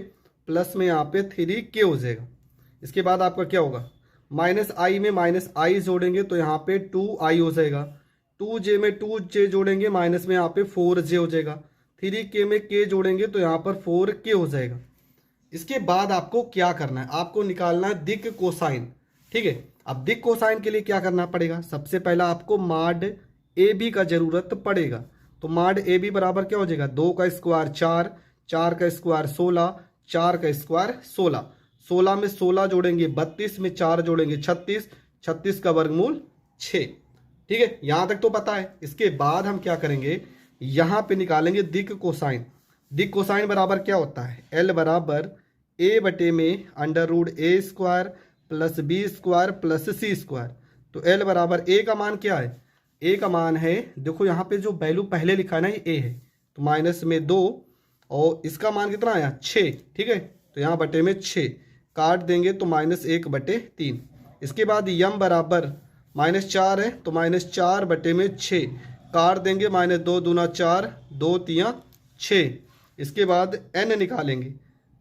S1: प्लस में यहाँ पे 3k हो जाएगा। इसके बाद आपका क्या होगा, माइनस आई में माइनस आई जोड़ेंगे तो यहाँ पे 2i हो जाएगा, 2j में 2j जोड़ेंगे, माइनस में यहाँ पे 4j हो जाएगा, 3k में k जोड़ेंगे तो यहाँ पर 4k हो जाएगा। इसके बाद आपको क्या करना है, आपको निकालना है दिक कोसाइन। ठीक है, अब दिक कोसाइन के लिए क्या करना पड़ेगा, सबसे पहला आपको माड ए बी का जरूरत पड़ेगा। तो माड ए बी बराबर क्या हो जाएगा, 2 का स्क्वायर 4, 4 का स्क्वायर 16, 4 का स्क्वायर 16, 16 में 16 जोड़ेंगे 32, में 4 जोड़ेंगे 36, 36 का वर्गमूल 6। ठीक है, यहाँ तक तो पता है। इसके बाद हम क्या करेंगे, यहाँ पे निकालेंगे दिक कोसाइन। दिक कोसाइन बराबर क्या होता है, एल बराबर ए बटे में under root a square plus b square plus c square. तो एल बराबर ए का मान क्या है, ए का मान है, देखो यहाँ पे जो वैल्यू पहले लिखा है ना ये ए है, तो माइनस में 2 और इसका मान कितना आया 6। ठीक है, तो यहाँ बटे में 6 काट देंगे तो -1/3। इसके बाद यम बराबर -4 है तो -4 बटे में 6 काट देंगे, -2 दूना 4, 2 तियाँ 6। इसके बाद n निकालेंगे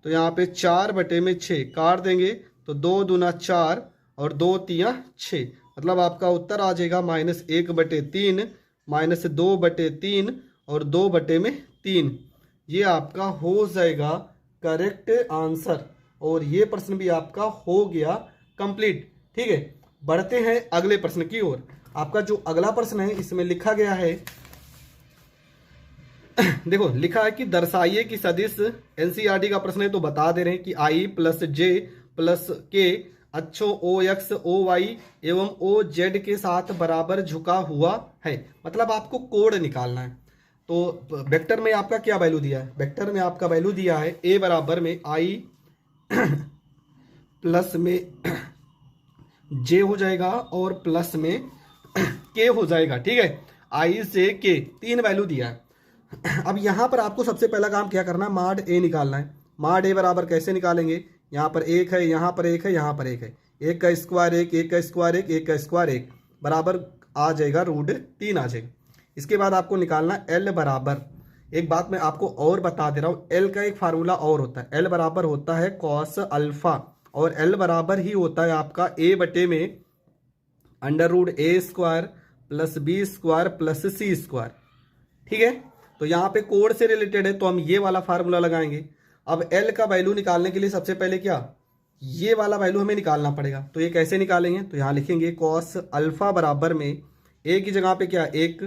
S1: तो यहाँ पे 4 बटे में 6 काट देंगे तो 2 दूना 4 और 2 तियाँ 6। मतलब आपका उत्तर आ जाएगा -1/3, -2/3 और 2/3। ये आपका हो जाएगा करेक्ट आंसर और ये प्रश्न भी आपका हो गया कंप्लीट। ठीक है, बढ़ते हैं अगले प्रश्न की ओर। आपका जो अगला प्रश्न है इसमें लिखा गया है देखो लिखा है कि दर्शाइए कि सदिश, एनसीईआरटी का प्रश्न है तो बता दे रहे हैं कि आई प्लस जे प्लस के अक्षों ओ एक्स ओ वाई एवं ओ जेड के साथ बराबर झुका हुआ है। मतलब आपको कोण निकालना है। तो वेक्टर में आपका क्या वैल्यू दिया है, वेक्टर में आपका वैल्यू दिया है ए बराबर में आई प्लस में जे हो जाएगा और प्लस में के हो जाएगा। ठीक है, आई से के 3 वैल्यू दिया है। अब यहाँ पर आपको सबसे पहला काम क्या करना है, माड ए निकालना है। माड ए बराबर कैसे निकालेंगे, यहाँ पर 1 है, यहाँ पर 1 है, यहाँ पर 1 है, 1 का स्क्वायर 1, 1 का स्क्वायर 1, 1 का स्क्वायर 1 बराबर आ जाएगा √3 आ जाएगा। इसके बाद आपको निकालना एल बराबर, एक बात मैं आपको और बता दे रहा हूँ, एल का एक फार्मूला और होता है। एल बराबर होता है कॉस अल्फा और एल बराबर ही होता है आपका ए बटे में under root a square plus b square plus c square. ठीक है, तो यहाँ पे कोड से रिलेटेड है तो हम ये वाला फार्मूला लगाएंगे। अब एल का वैल्यू निकालने के लिए सबसे पहले क्या, ये वाला वैल्यू हमें निकालना पड़ेगा। तो ये कैसे निकालेंगे, तो यहाँ लिखेंगे कॉस अल्फा बराबर में ए की जगह पे क्या 1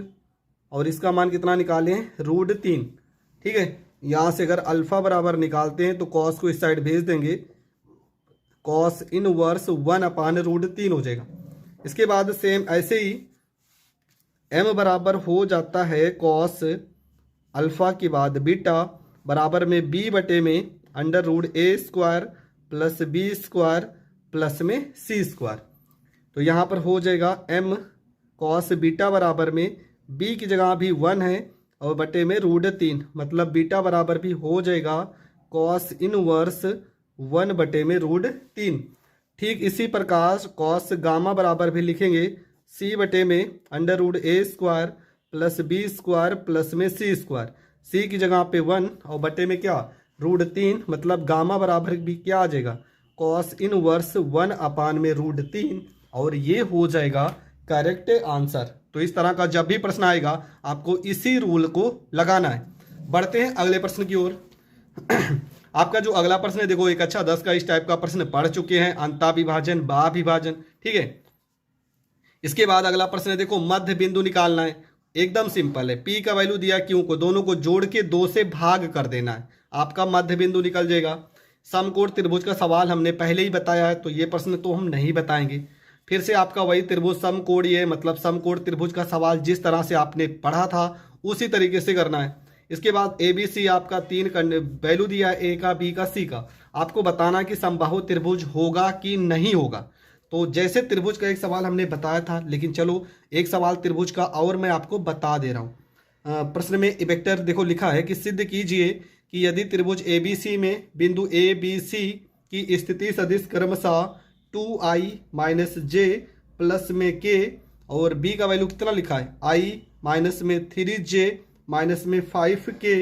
S1: और इसका मान कितना निकाले हैं √3। ठीक है, यहाँ से अगर अल्फा बराबर निकालते हैं तो कॉस को इस साइड भेज देंगे, कॉस इनवर्स 1/√3 हो जाएगा। इसके बाद सेम ऐसे ही m बराबर हो जाता है कॉस अल्फा के बाद बीटा बराबर में b बटे में under root a square plus b square plus में सी स्क्वायर। तो यहाँ पर हो जाएगा m कॉस बीटा बराबर में b की जगह भी 1 है और बटे में √3, मतलब बीटा बराबर भी हो जाएगा कॉस इनवर्स 1 बटे में √3। ठीक इसी प्रकार कॉस गामा बराबर भी लिखेंगे c बटे में under root a square plus b square plus में सी स्क्वायर, c की जगह पे 1 और बटे में क्या √3, मतलब गामा बराबर भी क्या आ जाएगा कॉस इनवर्स 1/√3 और ये हो जाएगा करेक्ट आंसर। तो इस तरह का जब भी प्रश्न आएगा आपको इसी रूल को लगाना है। बढ़ते हैं अगले प्रश्न की ओर। आपका जो अगला प्रश्न है देखो, एक अच्छा 10 का इस टाइप का प्रश्न पढ़ चुके हैं, अंता विभाजन बा विभाजन। ठीक है, इसके बाद अगला प्रश्न है देखो, मध्य बिंदु निकालना है। एकदम सिंपल है, पी का वैल्यू दिया क्यू को, दोनों को जोड़ के 2 से भाग कर देना है, आपका मध्य बिंदु निकल जाएगा। समकोण त्रिभुज का सवाल हमने पहले ही बताया है तो ये प्रश्न तो हम नहीं बताएंगे। फिर से आपका वही त्रिभुज समकोणीय है, मतलब समकोण त्रिभुज का सवाल जिस तरह से आपने पढ़ा था उसी तरीके से करना है। इसके बाद ए बी सी आपका 3 वैल्यू दिया है, ए का बी का सी का, आपको बताना है कि समबाहु त्रिभुज होगा कि नहीं होगा। तो जैसे त्रिभुज का एक सवाल हमने बताया था, लेकिन चलो एक सवाल त्रिभुज का और मैं आपको बता दे रहा हूँ। प्रश्न में वेक्टर देखो लिखा है कि सिद्ध कीजिए कि यदि त्रिभुज ए बी सी में बिंदु ए बी सी की स्थिति सदिश क्रमशः 2i माइनस जे प्लस में के और b का वैल्यू कितना लिखा है i माइनस में 3j माइनस में 5k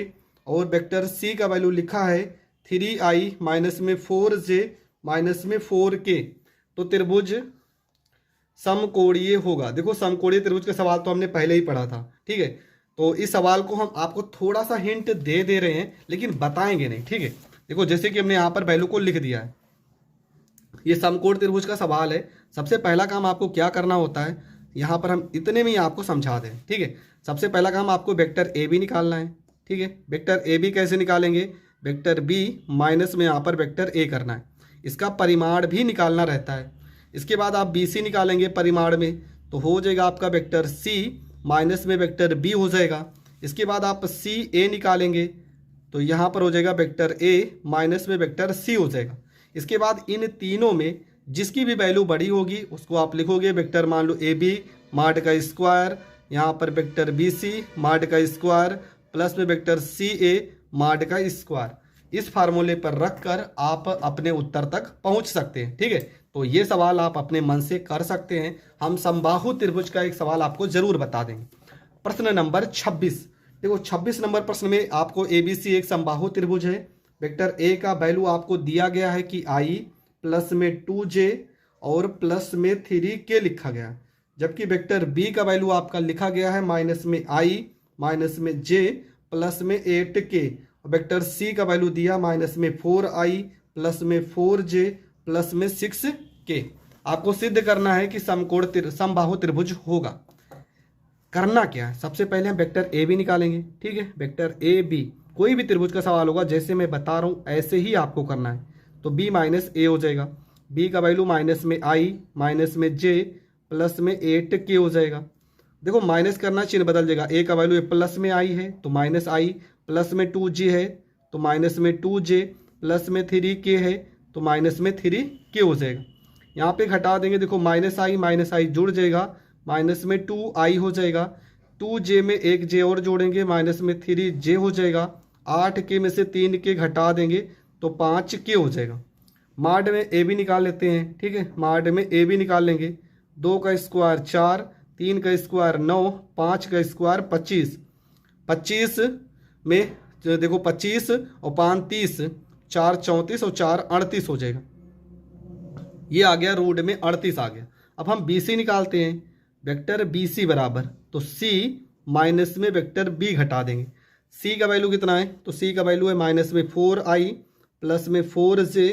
S1: और वेक्टर c का वैल्यू लिखा है 3i माइनस में 4j माइनस में 4k, तो त्रिभुज समकोणीय होगा। देखो समकोणीय त्रिभुज का सवाल तो हमने पहले ही पढ़ा था। ठीक है, तो इस सवाल को हम आपको थोड़ा सा हिंट दे रहे हैं लेकिन बताएंगे नहीं। ठीक है, देखो जैसे कि हमने यहाँ पर वैल्यू को लिख दिया है, ये समकोण त्रिभुज का सवाल है। सबसे पहला काम आपको क्या करना होता है, यहाँ पर हम इतने में ही आपको समझा दें। ठीक है, सबसे पहला काम आपको वेक्टर ए बी निकालना है। ठीक है, वेक्टर ए बी कैसे निकालेंगे, वेक्टर बी माइनस में यहाँ पर वेक्टर ए करना है। इसका परिमाण भी निकालना रहता है। इसके बाद आप बी सी निकालेंगे परिमाण में, तो हो जाएगा आपका वेक्टर सी माइनस में वेक्टर बी हो जाएगा। इसके बाद आप सी ए निकालेंगे, तो यहाँ पर हो जाएगा वेक्टर ए माइनस में वेक्टर सी हो जाएगा। इसके बाद इन तीनों में जिसकी भी वैल्यू बड़ी होगी उसको आप लिखोगे वेक्टर, मान लो ए बी माड का स्क्वायर, यहाँ पर वेक्टर बी सी माड का स्क्वायर प्लस में वेक्टर सी ए माड का स्क्वायर। इस फार्मूले पर रखकर आप अपने उत्तर तक पहुंच सकते हैं। ठीक है, तो ये सवाल आप अपने मन से कर सकते हैं। हम समबाहु त्रिभुज का एक सवाल आपको जरूर बता देंगे। प्रश्न नंबर 26, देखो 26 नंबर प्रश्न में आपको ABC एक समबाहु त्रिभुज है। वेक्टर ए का वैल्यू आपको दिया गया है कि आई प्लस में 2j और प्लस में 3k लिखा गया है, जबकि वेक्टर बी का वैल्यू आपका लिखा गया है माइनस में आई माइनस में j प्लस में 8k। वेक्टर सी का वैल्यू दिया माइनस में 4i प्लस में 4j प्लस में 6k। आपको सिद्ध करना है कि समकोण समबाहु त्रिभुज होगा। करना क्या है, सबसे पहले हम वेक्टर ए बी निकालेंगे। ठीक है, वेक्टर ए बी कोई भी त्रिभुज का सवाल होगा जैसे मैं बता रहा हूँ ऐसे ही आपको करना है। तो b माइनस ए हो जाएगा, b का वैल्यू माइनस में i माइनस में j प्लस में 8k हो जाएगा। देखो माइनस करना चिन्ह बदल जाएगा, a का वैल्यू प्लस में i है तो माइनस i, प्लस में 2j है तो माइनस में 2j, प्लस में 3k है तो माइनस में 3k हो जाएगा। यहाँ पे घटा देंगे, देखो माइनस i जुड़ जाएगा, माइनस में 2i हो जाएगा, 2j में एक j और जोड़ेंगे माइनस में 3j हो जाएगा, 8k में से 3k घटा देंगे तो 5k हो जाएगा। माड में ए बी निकाल लेते हैं। ठीक है, माड में ए बी निकाल लेंगे, 2 का स्क्वायर 4, 3 का स्क्वायर 9, 5 का स्क्वायर 25, 25 में देखो 25 और 5 30, 4 34 और 4 38 हो जाएगा। ये आ गया रूट में 38 आ गया। अब हम बी सी निकालते हैं, वेक्टर बी सी बराबर, तो सी माइनस में वेक्टर बी घटा देंगे। सी का वैल्यू कितना है, तो सी का वैल्यू है माइनस में 4i प्लस में 4j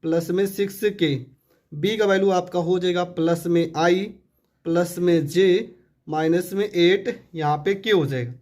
S1: प्लस में 6k। बी का वैल्यू आपका हो जाएगा प्लस में i प्लस में j माइनस में 8, यहाँ पे k हो जाएगा।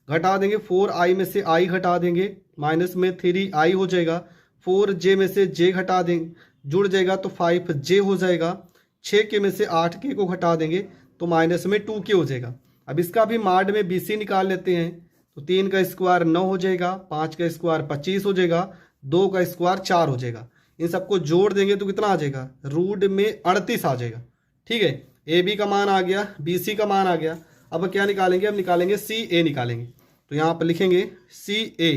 S1: घटा देंगे, 4i में से i घटा देंगे, माइनस में 3i हो जाएगा, 4j में से j घटा देंगे, जुड़ जाएगा तो 5j हो जाएगा, 6k में से 8k को घटा देंगे तो माइनस में 2k हो जाएगा। अब इसका भी माड में बी सी निकाल लेते हैं, तो 3 का स्क्वायर 9 हो जाएगा, 5 का स्क्वायर 25 हो जाएगा, 2 का स्क्वायर 4 हो जाएगा। इन सबको जोड़ देंगे तो कितना आ जाएगा, रूट में 38 आ जाएगा। ठीक है, ए बी का मान आ गया, बी सी का मान आ गया। अब क्या निकालेंगे, अब निकालेंगे सी ए निकालेंगे। तो यहाँ पर लिखेंगे सी ए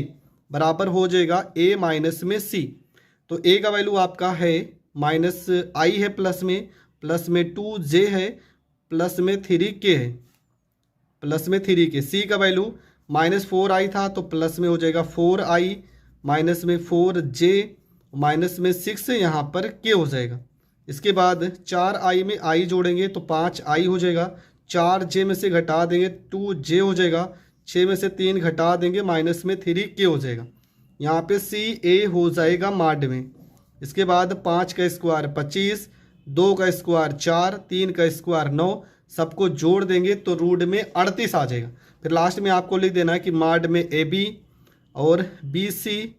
S1: बराबर हो जाएगा ए माइनस में सी। तो ए का वैल्यू आपका है माइनस आई है प्लस में 2j है प्लस में 3k है, प्लस में 3k। सी का वैल्यू माइनस 4i था तो प्लस में हो जाएगा 4i माइनस में 4j माइनस में 6, यहाँ पर k हो जाएगा। इसके बाद 4i में i जोड़ेंगे तो 5i हो जाएगा, 4j में से घटा देंगे 2j हो जाएगा, 6 में से 3 घटा देंगे माइनस में 3k हो जाएगा। यहाँ पे सी ए हो जाएगा माड में। इसके बाद 5 का स्क्वायर 25, 2 का स्क्वायर 4, 3 का स्क्वायर 9, सबको जोड़ देंगे तो रूट में 38 आ जाएगा। फिर लास्ट में आपको लिख देना है कि माड में ए बी और बी सी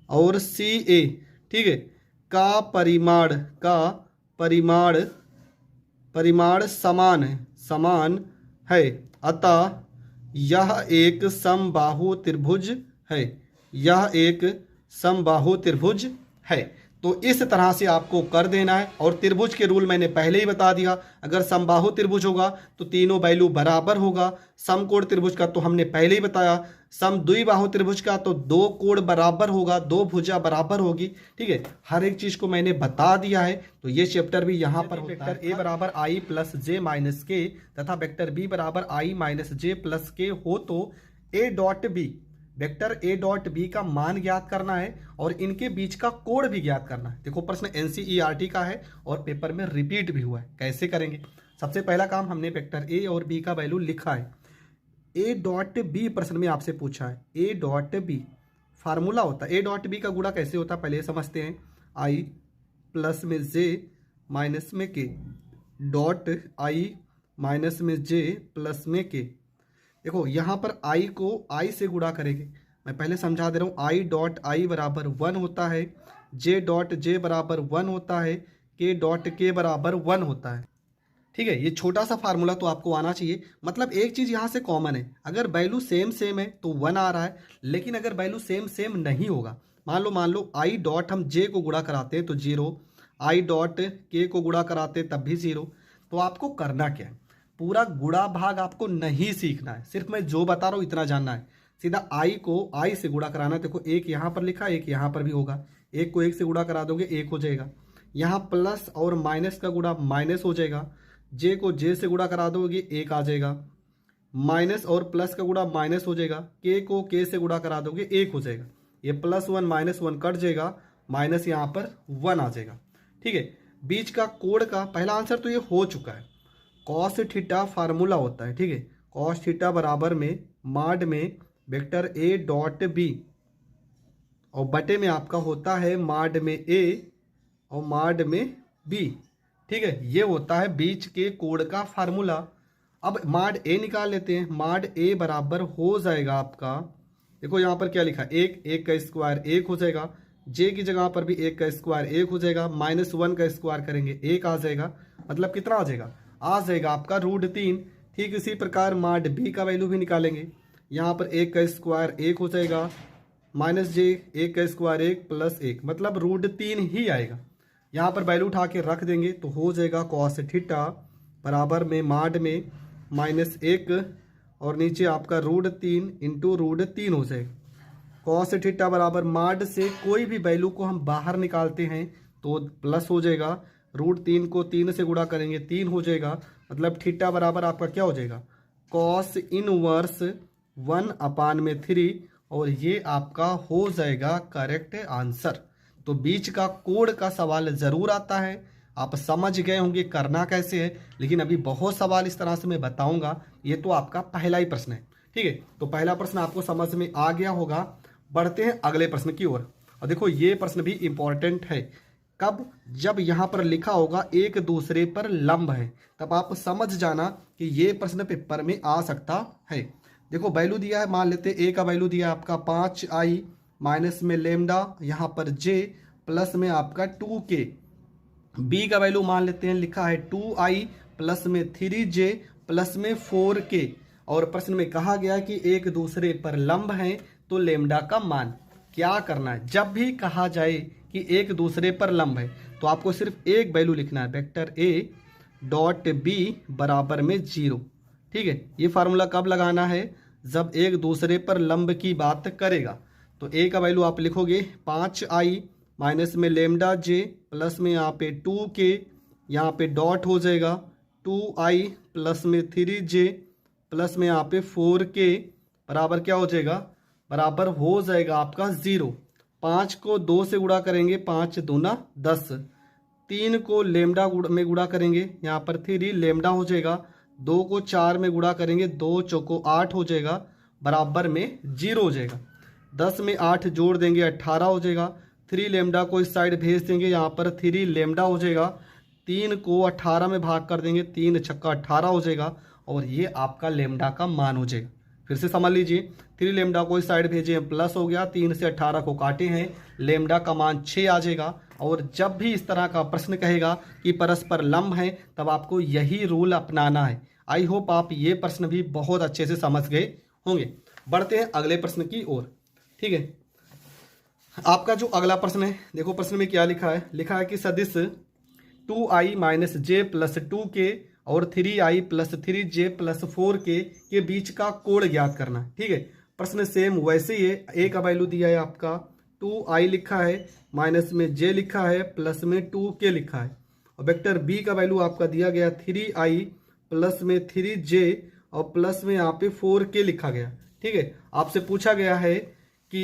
S1: और सी ए, ठीक है, का परिमाण समान है, अतः यह एक समबाहु त्रिभुज है, यह एक समबाहु त्रिभुज है। तो इस तरह से आपको कर देना है। और त्रिभुज के रूल मैंने पहले ही बता दिया, अगर समबाहु त्रिभुज होगा तो तीनों वैल्यू बराबर होगा। समकोण त्रिभुज का तो हमने पहले ही बताया, समद्विबाहु त्रिभुज का तो 2 कोण बराबर होगा, 2 भुजा बराबर होगी। ठीक है, हर एक चीज को मैंने बता दिया है। तो ये चैप्टर भी यहाँ पर होता है। वेक्टर ए बराबर आई प्लस जे माइनस के तथा वेक्टर बी बराबर आई माइनस जे प्लस के हो तो A dot B, vector A dot B का मान ज्ञात करना है और इनके बीच का कोण भी ज्ञात करना है। देखो प्रश्न एनसीईआरटी का है और पेपर में रिपीट भी हुआ है। कैसे करेंगे, सबसे पहला काम हमने वेक्टर ए और बी का वैल्यू लिखा है। ए डॉट बी प्रश्न में आपसे पूछा है, ए डॉट बी फार्मूला होता है। ए डॉट बी का गुणा कैसे होता है पहले समझते हैं। आई प्लस में जे माइनस में के डॉट आई माइनस में जे प्लस में के। देखो यहाँ पर i को i से गुणा करेंगे, मैं पहले समझा दे रहा हूँ। i डॉट आई बराबर 1 होता है, जे डॉट जे बराबर 1 होता है, के डॉट के बराबर 1 होता है। ठीक है, ये छोटा सा फार्मूला तो आपको आना चाहिए। मतलब एक चीज़ यहाँ से कॉमन है, अगर वैल्यू सेम सेम है तो 1 आ रहा है, लेकिन अगर वैल्यू सेम सेम नहीं होगा, मान लो आई डॉट हम जे को गुणा कराते हैं तो 0, आई डॉट के को गुणा कराते हैं तब भी 0, तो आपको करना क्या है, पूरा गुणा भाग आपको नहीं सीखना है, सिर्फ मैं जो बता रहा हूँ इतना जानना है। सीधा आई को आई से गुणा कराना है। देखो एक यहाँ पर लिखा, एक यहाँ पर भी होगा, एक को एक से गुणा करा दोगे एक हो जाएगा, यहाँ प्लस और माइनस का गुणा माइनस हो जाएगा, जे को जे से गुणा करा दोगे एक आ जाएगा, माइनस और प्लस का गुणा माइनस हो जाएगा, के को के से गुणा करा दोगे एक हो जाएगा, ये +1 -1 कट जाएगा, माइनस यहाँ पर 1 आ जाएगा। ठीक है, बीच का कोण का पहला आंसर तो ये हो चुका है, कॉस थीटा फार्मूला होता है। ठीक है, कॉस थीटा बराबर में माड में वेक्टर ए डॉट बी और बटे में आपका होता है माड में ए और माड में बी। ठीक है, ये होता है बीच के कोण का फार्मूला। अब माड ए निकाल लेते हैं, माड ए बराबर हो जाएगा आपका, देखो यहाँ पर क्या लिखा है, एक का स्क्वायर एक हो जाएगा, जे की जगह पर भी एक का स्क्वायर एक हो जाएगा, -1 का स्क्वायर करेंगे एक आ जाएगा, मतलब कितना आ जाएगा, आ जाएगा आपका √3। ठीक इसी प्रकार माड बी का वैल्यू भी निकालेंगे, यहाँ पर एक का स्क्वायर एक हो जाएगा, -j एक का स्क्वायर एक प्लस एक, मतलब √3 ही आएगा। यहाँ पर वैल्यू उठा के रख देंगे तो हो जाएगा कॉस थीटा बराबर में माड में -1 और नीचे आपका √3 इंटू √3 हो जाएगा। कॉस थीटा बराबर माड से कोई भी वैल्यू को हम बाहर निकालते हैं तो प्लस हो जाएगा, √3 को 3 से गुणा करेंगे 3 हो जाएगा, मतलब थीटा बराबर आपका क्या हो जाएगा, कॉस इनवर्स 1/3 और ये आपका हो जाएगा करेक्ट आंसर। तो बीच का कोण का सवाल ज़रूर आता है, आप समझ गए होंगे करना कैसे है, लेकिन अभी बहुत सवाल इस तरह से मैं बताऊंगा। ये तो आपका पहला ही प्रश्न है। ठीक है, तो पहला प्रश्न आपको समझ में आ गया होगा। बढ़ते हैं अगले प्रश्न की ओर। और देखो ये प्रश्न भी इंपॉर्टेंट है, कब, जब यहाँ पर लिखा होगा एक दूसरे पर लंब है, तब आप समझ जाना कि ये प्रश्न पेपर में आ सकता है। देखो वैल्यू दिया है, मान लेते ए का वैल्यू दिया है आपका 5i माइनस में लेमडा यहाँ पर j प्लस में आपका 2k, बी का वैल्यू मान लेते हैं लिखा है 2i प्लस में 3j प्लस में 4k, और प्रश्न में कहा गया कि एक दूसरे पर लंब हैं तो लेमडा का मान क्या करना है। जब भी कहा जाए कि एक दूसरे पर लंब है तो आपको सिर्फ एक वैल्यू लिखना है, वेक्टर ए डॉट बी बराबर में 0। ठीक है, ये फार्मूला कब लगाना है, जब एक दूसरे पर लंब की बात करेगा। तो ए का वैल्यू आप लिखोगे 5i माइनस में लेमडा j प्लस में यहाँ पे 2k, यहाँ पे डॉट हो जाएगा 2i प्लस में 3j प्लस में यहाँ पे 4k बराबर क्या हो जाएगा, बराबर हो जाएगा आपका 0। 5 को 2 से गुणा करेंगे, 5 दूना 10, 3 को लेमडा में गुणा करेंगे, यहाँ पर 3 लेमडा हो जाएगा, 2 को 4 में गुणा करेंगे, 2 चौको 8 हो जाएगा, बराबर में 0 हो जाएगा। 10 में 8 जोड़ देंगे 18 हो जाएगा, 3 लेमडा को इस साइड भेज देंगे, यहाँ पर 3 लेमडा हो जाएगा, 3 को 18 में भाग कर देंगे, 3 छक्का 18 हो जाएगा, और ये आपका लेमडा का मान हो जाएगा। फिर से समझ लीजिए, 3 लेमडा को इस साइड भेजे प्लस हो गया, 3 से 18 को काटे हैं, लेमडा का मान 6 आ जाएगा। और जब भी इस तरह का प्रश्न कहेगा कि परस्पर लंब है, तब आपको यही रूल अपनाना है। आई होप आप ये प्रश्न भी बहुत अच्छे से समझ गए होंगे। बढ़ते हैं अगले प्रश्न की ओर। ठीक है, आपका जो अगला प्रश्न है, देखो प्रश्न में क्या लिखा है, लिखा है कि सदिश 2i minus j plus 2k और 3i plus 3j plus 4k के बीच का कोण ज्ञात करना है। ठीक है, प्रश्न सेम वैसे ही है, a का वैल्यू दिया है आपका 2i लिखा है, माइनस में j लिखा है, प्लस में 2k लिखा है, और वेक्टर b का वैल्यू आपका दिया गया 3i प्लस में 3j और प्लस में यहाँ पे 4k लिखा गया। ठीक है, आपसे पूछा गया है कि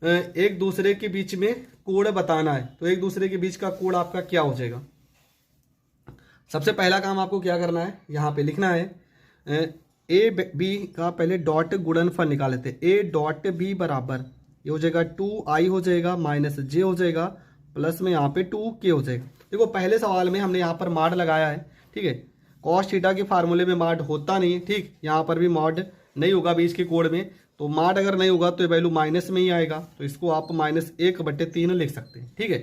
S1: एक दूसरे के बीच में कोण बताना है, तो एक दूसरे के बीच का कोण आपका क्या हो जाएगा। सबसे पहला काम आपको क्या करना है, यहाँ पे लिखना है ए बी का पहले डॉट गुणनफल निकाल लेते हैं। ए डॉट बी बराबर ये हो जाएगा 2i हो जाएगा माइनस j हो जाएगा प्लस में यहाँ पे 2k हो जाएगा। देखो पहले सवाल में हमने यहाँ पर मॉड लगाया है। ठीक है, कॉस थीटा के फार्मूले में मॉड होता नहीं है। ठीक, यहाँ पर भी मॉड नहीं होगा बीच के कोण में, तो माड अगर नहीं होगा तो ये वैल्यू माइनस में ही आएगा, तो इसको आप -1/3 लिख सकते हैं। ठीक है,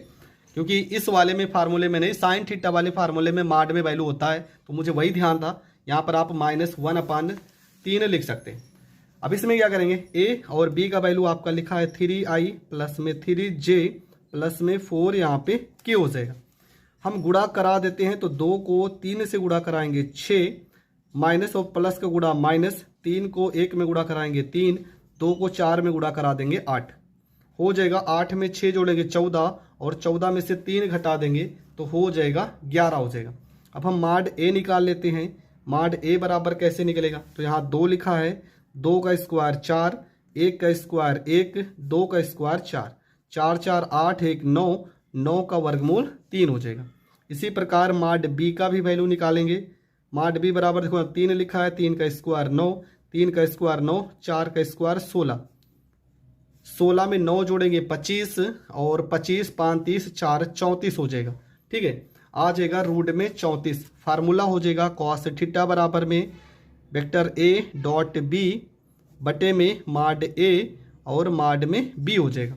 S1: क्योंकि इस वाले में फार्मूले में नहीं, साइन थीटा वाले फार्मूले में माड में वैल्यू होता है, तो मुझे वही ध्यान था। यहाँ पर आप -1/3 लिख सकते हैं। अब इसमें क्या करेंगे, ए और बी का वैल्यू आपका लिखा है 3i प्लस में 3j प्लस में 4 यहाँ पे k हो जाएगा। हम गुणा करा देते हैं, तो 2 को 3 से गुणा कराएंगे 6, माइनस और प्लस का गुणा माइनस, 3 को 1 में गुणा कराएंगे 3, 2 को 4 में गुणा करा देंगे 8 हो जाएगा। 8 में 6 जोड़ेंगे 14 और 14 में से 3 घटा देंगे तो हो जाएगा 11 हो जाएगा। अब हम माड ए निकाल लेते हैं। माड ए बराबर कैसे निकलेगा, तो यहाँ 2 लिखा है, 2 का स्क्वायर 4, 1 का स्क्वायर 1, 2 का स्क्वायर 4, 4 4 8 1 9, 9 का वर्गमूल 3 हो जाएगा। इसी प्रकार माड बी का भी वैल्यू निकालेंगे। माड बी बराबर देखो 3 लिखा है, 3 का स्क्वायर 9, 3 का स्क्वायर 9, 4 का स्क्वायर 16, 16 में 9 जोड़ेंगे 25 और 25 5 30 4 34 हो जाएगा। ठीक है, आ जाएगा रूट में 34। फार्मूला हो जाएगा कॉस थीटा बराबर में वेक्टर ए डॉट बी बटे में माड ए और माड में बी हो जाएगा।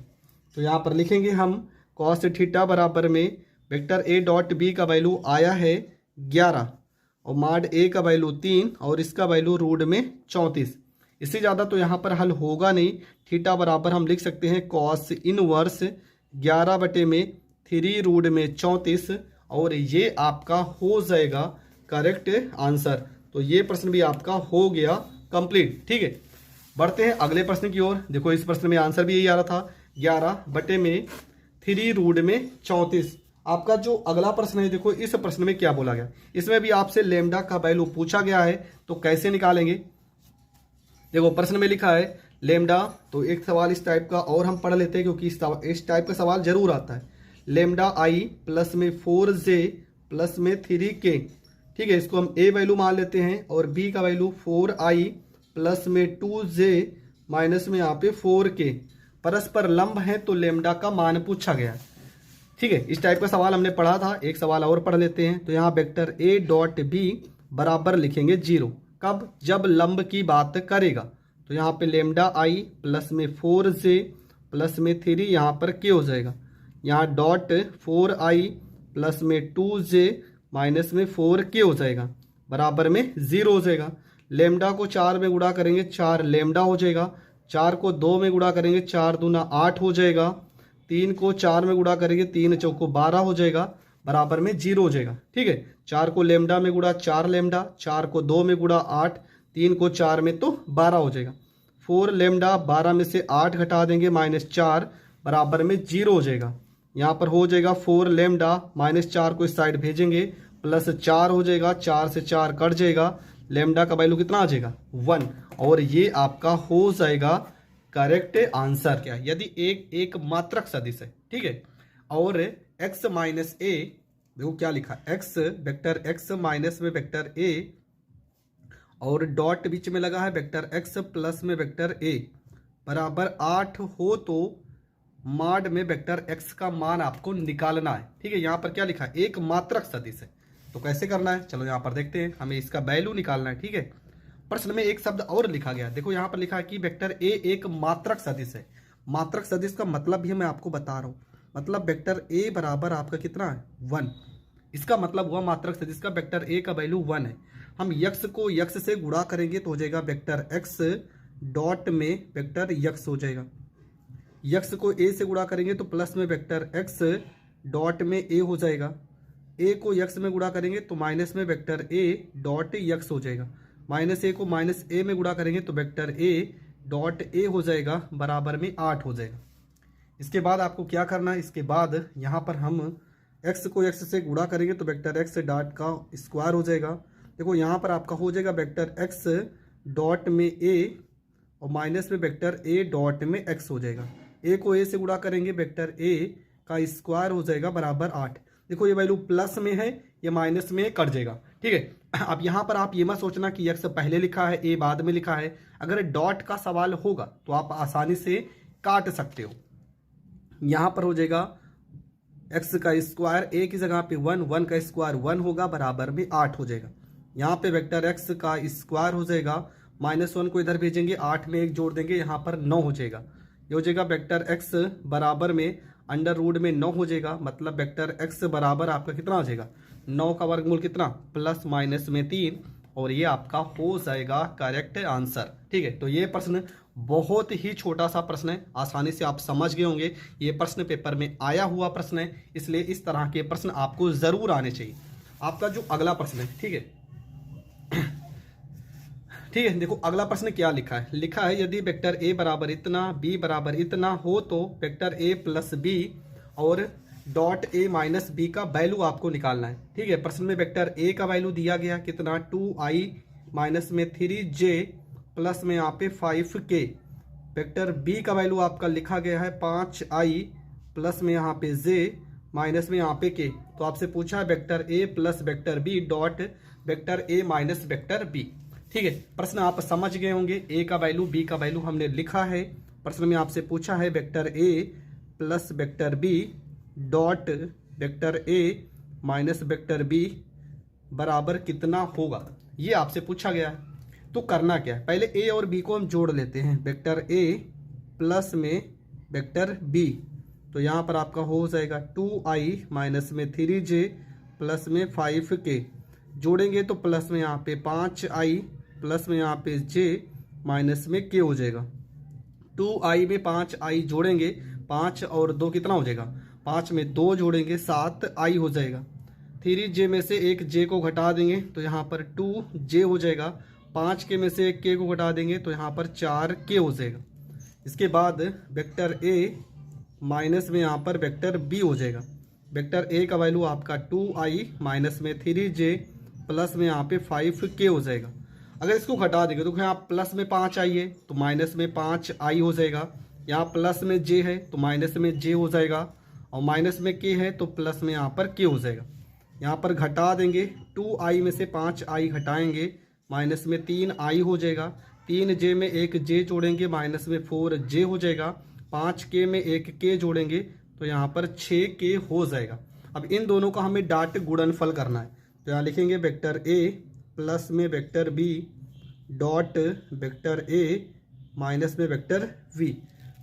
S1: तो यहाँ पर लिखेंगे हम कॉस थीटा बराबर में वेक्टर ए डॉट बी का वैल्यू आया है 11 और माड ए का वैल्यू 3 और इसका वैल्यू रूट में 34। इससे ज़्यादा तो यहाँ पर हल होगा नहीं। थीटा बराबर हम लिख सकते हैं कॉस इनवर्स 11 बटे में 3 रूट में 34 और ये आपका हो जाएगा करेक्ट आंसर। तो ये प्रश्न भी आपका हो गया कंप्लीट। ठीक है, बढ़ते हैं अगले प्रश्न की ओर। देखो इस प्रश्न में आंसर भी यही आ रहा था, 11 बटे में 3 रूट में 34। आपका जो अगला प्रश्न है, देखो इस प्रश्न में क्या बोला गया, इसमें भी आपसे लेमडा का वैल्यू पूछा गया है, तो कैसे निकालेंगे। देखो प्रश्न में लिखा है लेमडा, तो एक सवाल इस टाइप का और हम पढ़ लेते हैं क्योंकि इस टाइप का सवाल जरूर आता है। लेमडा आई प्लस में 4j प्लस में 3k। ठीक है, इसको हम ए वैल्यू मान लेते हैं और बी का वैल्यू 4i प्लस में 2j माइनस में यहाँ पे 4k। परस्पर लंब है तो लेमडा का मान पूछा गया। ठीक है, इस टाइप का सवाल हमने पढ़ा था। एक सवाल और पढ़ लेते हैं। तो यहाँ वेक्टर ए डॉट बी बराबर लिखेंगे 0। कब, जब लंब की बात करेगा। तो यहाँ पे लेमडा आई प्लस में 4j प्लस में 3 यहाँ पर k हो जाएगा। यहाँ डॉट 4i प्लस में 2j माइनस में 4k हो जाएगा, बराबर में 0 हो जाएगा। लेमडा को 4 में गुणा करेंगे 4 लेमडा हो जाएगा। 4 को 2 में गुणा करेंगे 4 दूना 8 हो जाएगा। 3 को 4 में गुणा करेंगे 3 चौको 12 हो जाएगा, बराबर में 0 हो जाएगा। ठीक है, 4 को लेमडा में गुणा 4 लेमडा, 4 को 2 में गुणा 8, 3 को 4 में तो 12 हो जाएगा। 4 लेमडा 12 में से 8 घटा देंगे -4, बराबर में 0 हो जाएगा। यहाँ पर हो जाएगा 4 लेमडा -4 को इस साइड भेजेंगे +4 हो जाएगा, 4 से 4 कट जाएगा, लेमडा का वैल्यू कितना आ जाएगा 1 और ये आपका हो जाएगा करेक्ट आंसर। क्या, यदि एक मात्रक सदिश है। ठीक है, और x माइनस ए, देखो क्या लिखा, x वेक्टर x माइनस में वेक्टर a और डॉट बीच में लगा है वेक्टर x प्लस में वेक्टर a बराबर 8 हो तो माड में वेक्टर x का मान आपको निकालना है। ठीक है, यहाँ पर क्या लिखा है, एक मात्रक सदिश है। तो कैसे करना है, चलो यहाँ पर देखते हैं। हमें इसका वैल्यू निकालना है। ठीक है, प्रश्न में एक शब्द और लिखा गया। देखो यहाँ पर लिखा है कि वेक्टर a एक मात्रक सदिश है। मात्रक सदिश का मतलब भी मैं आपको बता रहा हूँ। मतलब वेक्टर a बराबर आपका कितना है 1। इसका मतलब हुआ मात्रक सदिश का वेक्टर a का वैल्यू 1 है। हम x को x से गुणा करेंगे तो हो जाएगा वेक्टर x डॉट में वेक्टर x हो जाएगा। x को a से गुणा करेंगे तो प्लस में वेक्टर x डॉट में a हो जाएगा। a को x में गुणा करेंगे तो माइनस में वेक्टर a डॉट x हो जाएगा। -a को -a में गुणा करेंगे तो वेक्टर a डॉट a हो जाएगा, बराबर में 8 हो जाएगा। इसके बाद आपको क्या करना है, इसके बाद यहाँ पर हम x को x से गुणा करेंगे तो वेक्टर x डॉट का स्क्वायर हो जाएगा। देखो यहाँ पर आपका हो जाएगा वेक्टर x डॉट में a और माइनस में वेक्टर a डॉट में x हो जाएगा। a को a से गुणा करेंगे वेक्टर a का स्क्वायर हो जाएगा, बराबर 8। देखो ये वैल्यू प्लस में है, ये माइनस में कट जाएगा। ठीक है, अब यहाँ पर आप ये मत सोचना कि x पहले लिखा है a बाद में लिखा है। अगर डॉट का सवाल होगा तो आप आसानी से काट सकते हो। यहाँ पर हो जाएगा x का स्क्वायर a की जगह पे 1, 1 का स्क्वायर 1 होगा, बराबर में 8 हो जाएगा। यहाँ पे वेक्टर x का स्क्वायर हो जाएगा -1 को इधर भेजेंगे, 8 में 1 जोड़ देंगे, यहाँ पर 9 हो जाएगा। ये हो जाएगा वेक्टर x बराबर में अंडर रूट में 9 हो जाएगा, मतलब वेक्टर x बराबर आपका कितना हो जाएगा, 9 का वर्गमूल कितना, प्लस माइनस में 3, और ये आपका हो जाएगा करेक्ट आंसर। ठीक है, तो ये प्रश्न बहुत ही छोटा सा प्रश्न है, आसानी से आप समझ गए होंगे। ये प्रश्न पेपर में आया हुआ प्रश्न है, इसलिए इस तरह के प्रश्न आपको जरूर आने चाहिए। आपका जो अगला प्रश्न है, ठीक है ठीक है, देखो अगला प्रश्न क्या लिखा है। लिखा है यदि वेक्टर a बराबर इतना, b बराबर इतना हो तो वेक्टर a प्लस b और डॉट a माइनस b का वैल्यू आपको निकालना है। ठीक है, प्रश्न में वेक्टर a का वैल्यू दिया गया कितना, 2i माइनस में 3j प्लस में यहाँ पे 5k। वेक्टर b का वैल्यू आपका लिखा गया है 5i प्लस में यहाँ पे j माइनस में यहाँ पे k। तो आपसे पूछा है vector a plus vector b dot vector a minus vector b। ठीक है, प्रश्न आप समझ गए होंगे। a का वैल्यू b का वैल्यू हमने लिखा है। प्रश्न में आपसे पूछा है vector a plus vector b dot vector a minus vector b बराबर कितना होगा, ये आपसे पूछा गया है। तो करना क्या है, पहले a और b को हम जोड़ लेते हैं। वेक्टर a प्लस में वेक्टर b, तो यहाँ पर आपका हो जाएगा 2i माइनस में 3j प्लस में 5k। जोड़ेंगे तो प्लस में यहाँ पे 5i प्लस में यहाँ पे j माइनस में k हो जाएगा। 2i में 5i जोड़ेंगे, 5 और 2 कितना हो जाएगा, 5 में 2 जोड़ेंगे 7i हो जाएगा। 3j में से एक j को घटा देंगे तो यहाँ पर 2j हो जाएगा। 5k में से एक k को घटा देंगे तो यहाँ पर 4k हो जाएगा। इसके बाद वेक्टर a माइनस में यहाँ पर वेक्टर b हो जाएगा। वेक्टर a का वैल्यू आपका 2i माइनस में 3j प्लस में यहाँ पे 5k हो जाएगा। अगर इसको घटा देंगे तो यहाँ प्लस में 5i है तो माइनस में 5i हो जाएगा। यहाँ प्लस में j है तो माइनस में j हो जाएगा, और माइनस में k है तो प्लस में यहाँ पर k हो जाएगा। यहाँ पर घटा देंगे, 2i में से 5i घटाएंगे, माइनस में 3i हो जाएगा। 3j में एक j जोड़ेंगे, माइनस में 4j हो जाएगा। 5k में एक k जोड़ेंगे तो यहाँ पर 6k हो जाएगा। अब इन दोनों का हमें डॉट गुणनफल करना है, तो यहाँ लिखेंगे वेक्टर a प्लस में vector b dot vector a minus में वेक्टर v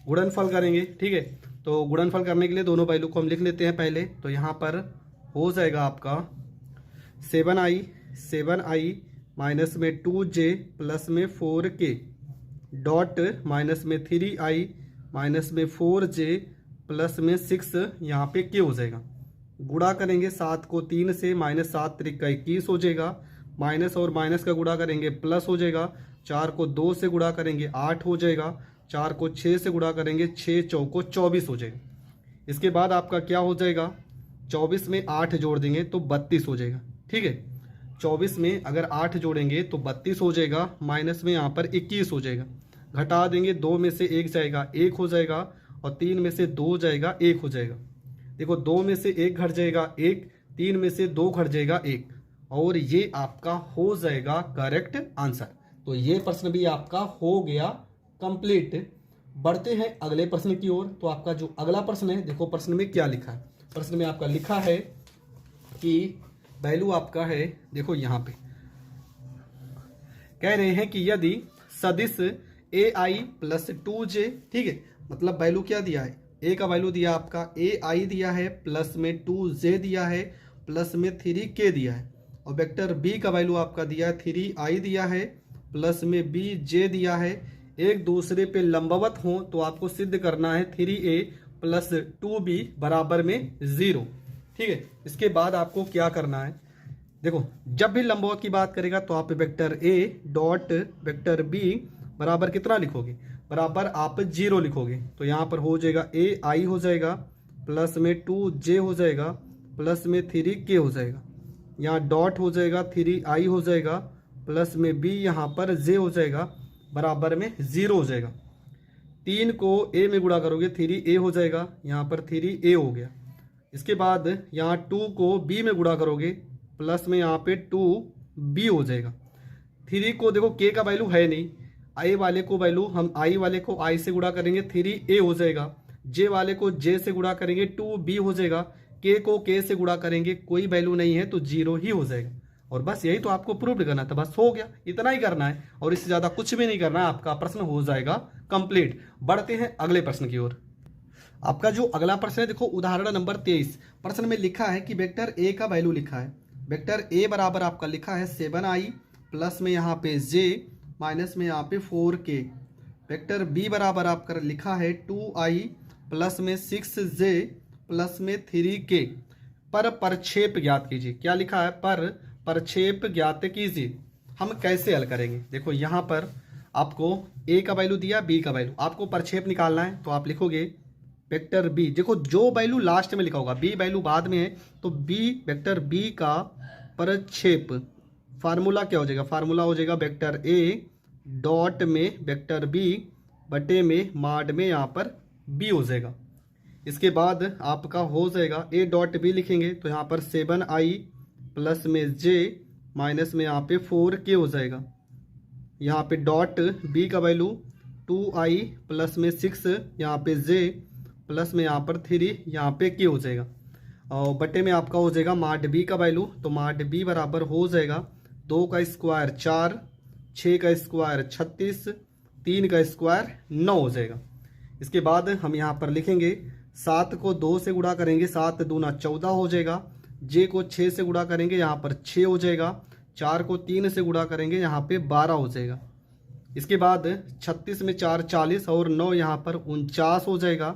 S1: गुणनफल करेंगे। ठीक है, तो गुणनफल करने के लिए दोनों वैल्यू को हम लिख लेते हैं पहले। तो यहाँ पर हो जाएगा आपका 7i माइनस में 2j प्लस में 4k डॉट माइनस में 3i माइनस में 4j प्लस में 6 यहाँ पे k हो जाएगा। गुणा करेंगे 7 को 3 से, माइनस 7 त्रिक का 21 हो जाएगा। माइनस और माइनस का गुणा करेंगे प्लस हो जाएगा। 4 को 2 से गुणा करेंगे 8 हो जाएगा। 4 को 6 से गुणा करेंगे 6 चौको 24 हो जाएगा। इसके बाद आपका क्या हो जाएगा, 24 में 8 जोड़ देंगे तो 32 हो जाएगा। ठीक है, 24 में अगर 8 जोड़ेंगे तो 32 हो जाएगा, माइनस में यहाँ पर 21 हो जाएगा। घटा देंगे, 2 में से 1 जाएगा 1 हो जाएगा, और 3 में से 2 जाएगा 1 हो जाएगा। देखो 2 में से 1 घट जाएगा 1, 3 में से 2 घट जाएगा 1, और ये आपका हो जाएगा करेक्ट आंसर। तो ये प्रश्न भी आपका हो गया कंप्लीट। बढ़ते हैं अगले प्रश्न की ओर। तो आपका जो अगला प्रश्न है, देखो प्रश्न में क्या लिखा है। प्रश्न में आपका लिखा है कि वैल्यू आपका है, देखो यहाँ पे कह रहे हैं कि यदि सदिश ai प्लस 2j, ठीक है, मतलब वैल्यू क्या दिया है, a का वैल्यू दिया आपका ai दिया है, प्लस में 2j दिया है, प्लस में 3k दिया है, और वेक्टर b का वैल्यू आपका दिया है 3i दिया है, प्लस में bj दिया है। एक दूसरे पे लंबवत हो तो आपको सिद्ध करना है 3a प्लस 2b बराबर में 0। ठीक है, इसके बाद आपको क्या करना है, देखो जब भी लंबवत की बात करेगा तो आप vector a dot vector b बराबर कितना लिखोगे, बराबर आप 0 लिखोगे। तो यहाँ पर हो जाएगा ai हो जाएगा, प्लस में 2j हो जाएगा, प्लस में 3k हो जाएगा। यहाँ डॉट हो जाएगा 3i हो जाएगा, प्लस में b यहाँ पर j हो जाएगा, बराबर में 0 हो जाएगा। 3 को a में गुणा करोगे 3a हो जाएगा, यहाँ पर 3a हो गया। इसके बाद यहाँ 2 को b में गुणा करोगे, प्लस में यहाँ पे 2b हो जाएगा। 3 को देखो k का वैल्यू है नहीं, i वाले को वैल्यू हम i वाले को i से गुणा करेंगे 3a हो जाएगा। j वाले को j से गुणा करेंगे 2b हो जाएगा। k को k से गुणा करेंगे कोई वैल्यू नहीं है तो 0 ही हो जाएगा। और बस यही तो आपको प्रूव करना था, बस हो गया, इतना ही करना है और इससे ज़्यादा कुछ भी नहीं करना है, आपका प्रश्न हो जाएगा कंप्लीट। बढ़ते हैं अगले प्रश्न की ओर। आपका जो अगला प्रश्न है, देखो उदाहरण नंबर 23। प्रश्न में लिखा है कि वेक्टर ए का वैल्यू लिखा है, वेक्टर ए बराबर आपका लिखा है 7i प्लस में यहाँ पे j माइनस में यहाँ पे 4k। वेक्टर बी बराबर आपका लिखा है 2i प्लस में 6j प्लस में 3k। पर प्रक्षेप ज्ञात कीजिए। क्या लिखा है? पर प्रक्षेप ज्ञात कीजिए। हम कैसे हल करेंगे? देखो यहाँ पर आपको a का वैल्यू दिया, b का वैल्यू, आपको प्रक्षेप निकालना है तो आप लिखोगे वेक्टर बी। देखो जो वैल्यू लास्ट में लिखा होगा, बी वैल्यू बाद में है, तो बी वेक्टर बी का प्रक्षेप फार्मूला क्या हो जाएगा? फार्मूला हो जाएगा वेक्टर ए डॉट में वेक्टर बी बटे में माड में यहाँ पर बी हो जाएगा। इसके बाद आपका हो जाएगा ए डॉट बी लिखेंगे तो यहाँ पर 7i प्लस में j माइनस में यहाँ पे 4k हो जाएगा। यहाँ पे डॉट बी का वैल्यू 2i प्लस में 6 यहाँ पे j प्लस में यहाँ पर 3 यहाँ पे k हो जाएगा और बटे में आपका हो जाएगा माड बी का वैल्यू। तो माड बी बराबर हो जाएगा 2 का स्क्वायर 4, 6 का स्क्वायर 36, 3 का स्क्वायर 9 हो जाएगा। इसके बाद हम यहाँ पर लिखेंगे 7 को 2 से गुणा करेंगे, 7 दूना 14 हो जाएगा। जे को 6 से गुणा करेंगे, यहाँ पर 6 हो जाएगा। 4 को 3 से गुणा करेंगे, यहाँ पे 12 हो जाएगा। इसके बाद 36 में 4 40 और 9 यहाँ पर 49 हो जाएगा।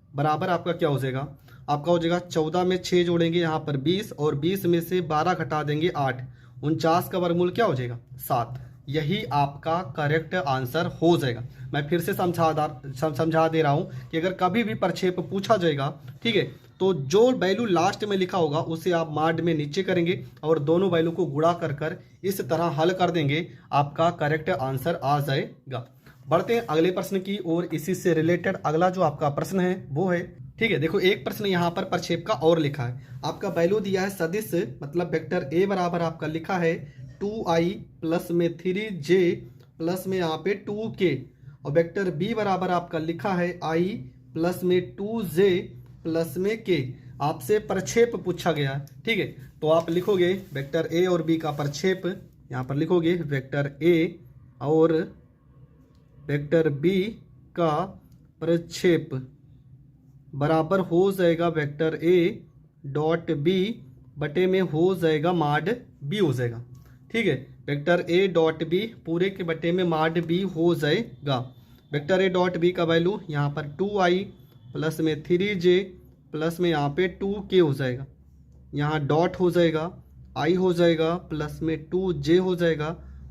S1: बराबर आपका क्या हो जाएगा? आपका हो जाएगा 14 में 6 जोड़ेंगे, यहाँ पर 20 और 20 में से 12 घटा देंगे 8। 49 का वर्गमूल क्या हो जाएगा? 7। यही आपका करेक्ट आंसर हो जाएगा। मैं फिर से समझा दे रहा हूँ कि अगर कभी भी प्रक्षेप पूछा जाएगा, ठीक है, तो जो वैल्यू लास्ट में लिखा होगा उसे आप माड में नीचे करेंगे और दोनों वैल्यू को गुणा कर इस तरह हल कर देंगे, आपका करेक्ट आंसर आ जाएगा। बढ़ते हैं अगले प्रश्न की और इसी से रिलेटेड अगला जो आपका प्रश्न है वो है, ठीक है, देखो एक प्रश्न यहाँ पर प्रक्षेप का और लिखा है। आपका वैल्यू दिया है सदिश, मतलब वेक्टर ए बराबर आपका लिखा है 2i प्लस में 3j प्लस में यहाँ पे 2k और वेक्टर बी बराबर आपका लिखा है i प्लस में 2j प्लस में k। आपसे प्रक्षेप पूछा गया है, ठीक है, तो आप लिखोगे वेक्टर ए और बी का प्रक्षेप। यहाँ पर लिखोगे वेक्टर ए और वेक्टर बी का प्रक्षेप बराबर हो जाएगा वेक्टर ए डॉट बी बटे में हो जाएगा माड बी हो जाएगा, ठीक है। वेक्टर ए डॉट बी पूरे के बटे में माड बी हो जाएगा। वेक्टर ए डॉट बी का वैल्यू यहाँ पर 2i प्लस में 3j प्लस में यहाँ पे 2k हो जाएगा। यहाँ डॉट हो जाएगा, i हो जाएगा प्लस में 2j हो जाएगा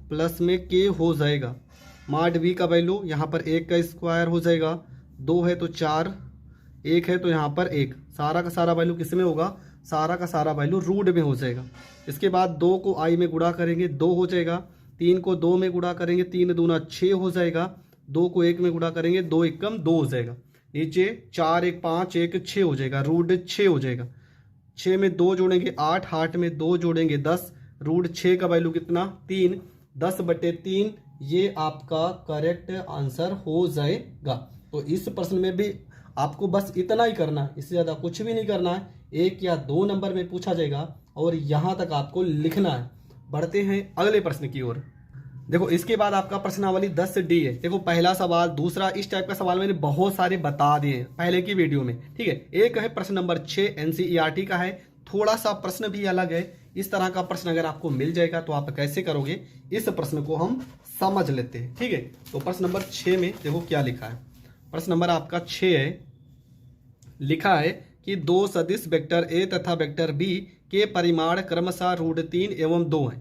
S1: प्लस में k हो जाएगा। माड बी का वैल्यू यहाँ पर 1 का स्क्वायर हो जाएगा, 2 है तो 4, 1 है तो यहाँ पर 1। सारा का सारा वैल्यू किस में होगा? सारा का सारा वैल्यू रूट में हो जाएगा। इसके बाद 2 को i में गुणा करेंगे, 2 हो जाएगा। 3 को 2 में गुणा करेंगे, 3 दूना 6 हो जाएगा। 2 को 1 में गुणा करेंगे, 2 एकम 2 हो जाएगा। नीचे 4 1 5 1 6 हो जाएगा, रूट 6 हो जाएगा। 6 में 2 जोड़ेंगे 8, 8 में 2 जोड़ेंगे 10, रूट 6 का वैल्यू कितना? 3, 10 बटे 3। ये आपका करेक्ट आंसर हो जाएगा। तो इस प्रश्न में भी आपको बस इतना ही करना है, इससे ज़्यादा कुछ भी नहीं करना है। 1 या 2 नंबर में पूछा जाएगा और यहाँ तक आपको लिखना है। बढ़ते हैं अगले प्रश्न की ओर। देखो इसके बाद आपका प्रश्नावली 10D है। देखो पहला सवाल, दूसरा, इस टाइप का सवाल मैंने बहुत सारे बता दिए हैं पहले की वीडियो में, ठीक है। एक है प्रश्न नंबर 6 NCERT का है, थोड़ा सा प्रश्न भी अलग है। इस तरह का प्रश्न अगर आपको मिल जाएगा तो आप कैसे करोगे, इस प्रश्न को हम समझ लेते हैं, ठीक है। तो प्रश्न नंबर 6 में देखो क्या लिखा है। प्रश्न नंबर आपका 6 है, लिखा है कि 2 सदिश वेक्टर ए तथा वेक्टर बी के परिमाण क्रमशः √3 एवं 2 हैं।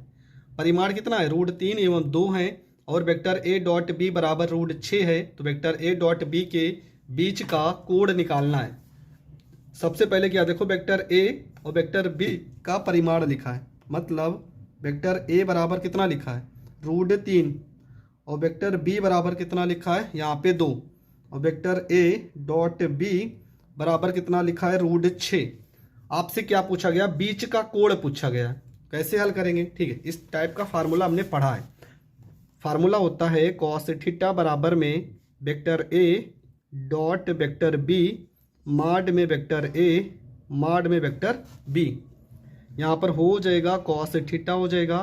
S1: परिमाण कितना है? √3 एवं 2 है और वेक्टर ए डॉट बी बराबर √6 है। तो वेक्टर ए डॉट बी के बीच का कोण निकालना है। सबसे पहले क्या, देखो वेक्टर ए और वेक्टर बी का परिमाण लिखा है, मतलब वेक्टर ए बराबर कितना लिखा है? √3 और वेक्टर बी बराबर कितना लिखा है? यहाँ पे 2 और वेक्टर ए डॉट बी बराबर कितना लिखा है? √6। आपसे क्या पूछा गया? बीच का कोण पूछा गया। कैसे हल करेंगे? ठीक है, इस टाइप का फार्मूला हमने पढ़ा है। फार्मूला होता है कॉस थीटा बराबर में vector A dot vector B mod में वेक्टर ए माड में वेक्टर बी। यहाँ पर हो जाएगा कॉस थीटा हो जाएगा,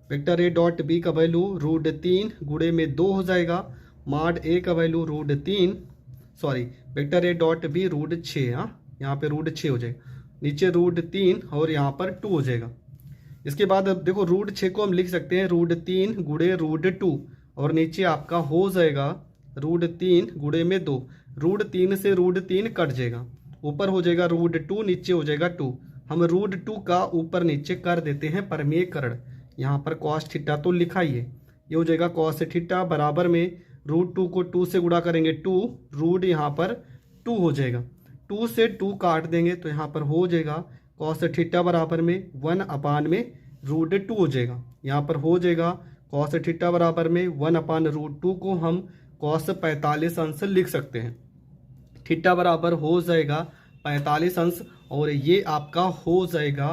S1: वेक्टर ए डॉट बी का वैल्यू √3 गुणे में 2 हो जाएगा, माड ए का value √3 sorry vector A dot B √6, हाँ यहाँ पे √6 हो जाएगा, नीचे √3 और यहाँ पर 2 हो जाएगा। इसके बाद अब देखो √6 को हम लिख सकते हैं √3 गुणे √2 और नीचे आपका हो जाएगा √3 गुणे में 2, √3 से √3 कट जाएगा, ऊपर हो जाएगा √2 नीचे हो जाएगा 2। हम √2 का ऊपर नीचे कर देते हैं परमेयकरण, यहाँ पर कॉस थीटा तो लिखा ही है, ये हो जाएगा कॉस थीटा बराबर में √2 को 2 से गुणा करेंगे 2, रूट यहाँ पर 2 हो जाएगा, 2 से 2 काट देंगे तो यहाँ पर हो जाएगा कॉस थीटा बराबर में 1/√2 हो जाएगा। यहाँ पर हो जाएगा कॉस थीटा बराबर में 1/√2 को हम कॉस 45 अंश लिख सकते हैं। थीटा बराबर हो जाएगा 45 अंश और ये आपका हो जाएगा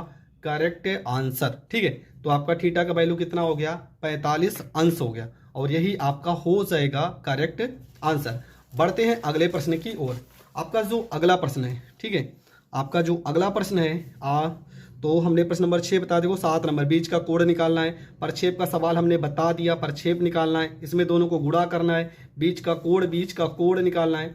S1: करेक्ट आंसर। ठीक है, तो आपका थीटा का वैल्यू कितना हो गया, 45 अंश हो गया और यही आपका हो जाएगा करेक्ट आंसर। बढ़ते हैं अगले प्रश्न की ओर। आपका जो अगला प्रश्न है, ठीक है, आपका जो अगला प्रश्न है तो हमने प्रश्न नंबर 6 बता देखो 7 नंबर बीच का कोण निकालना है, प्रक्षेप का सवाल हमने बता दिया, प्रक्षेप निकालना है, इसमें दोनों को गुणा करना है, बीच का कोण निकालना है,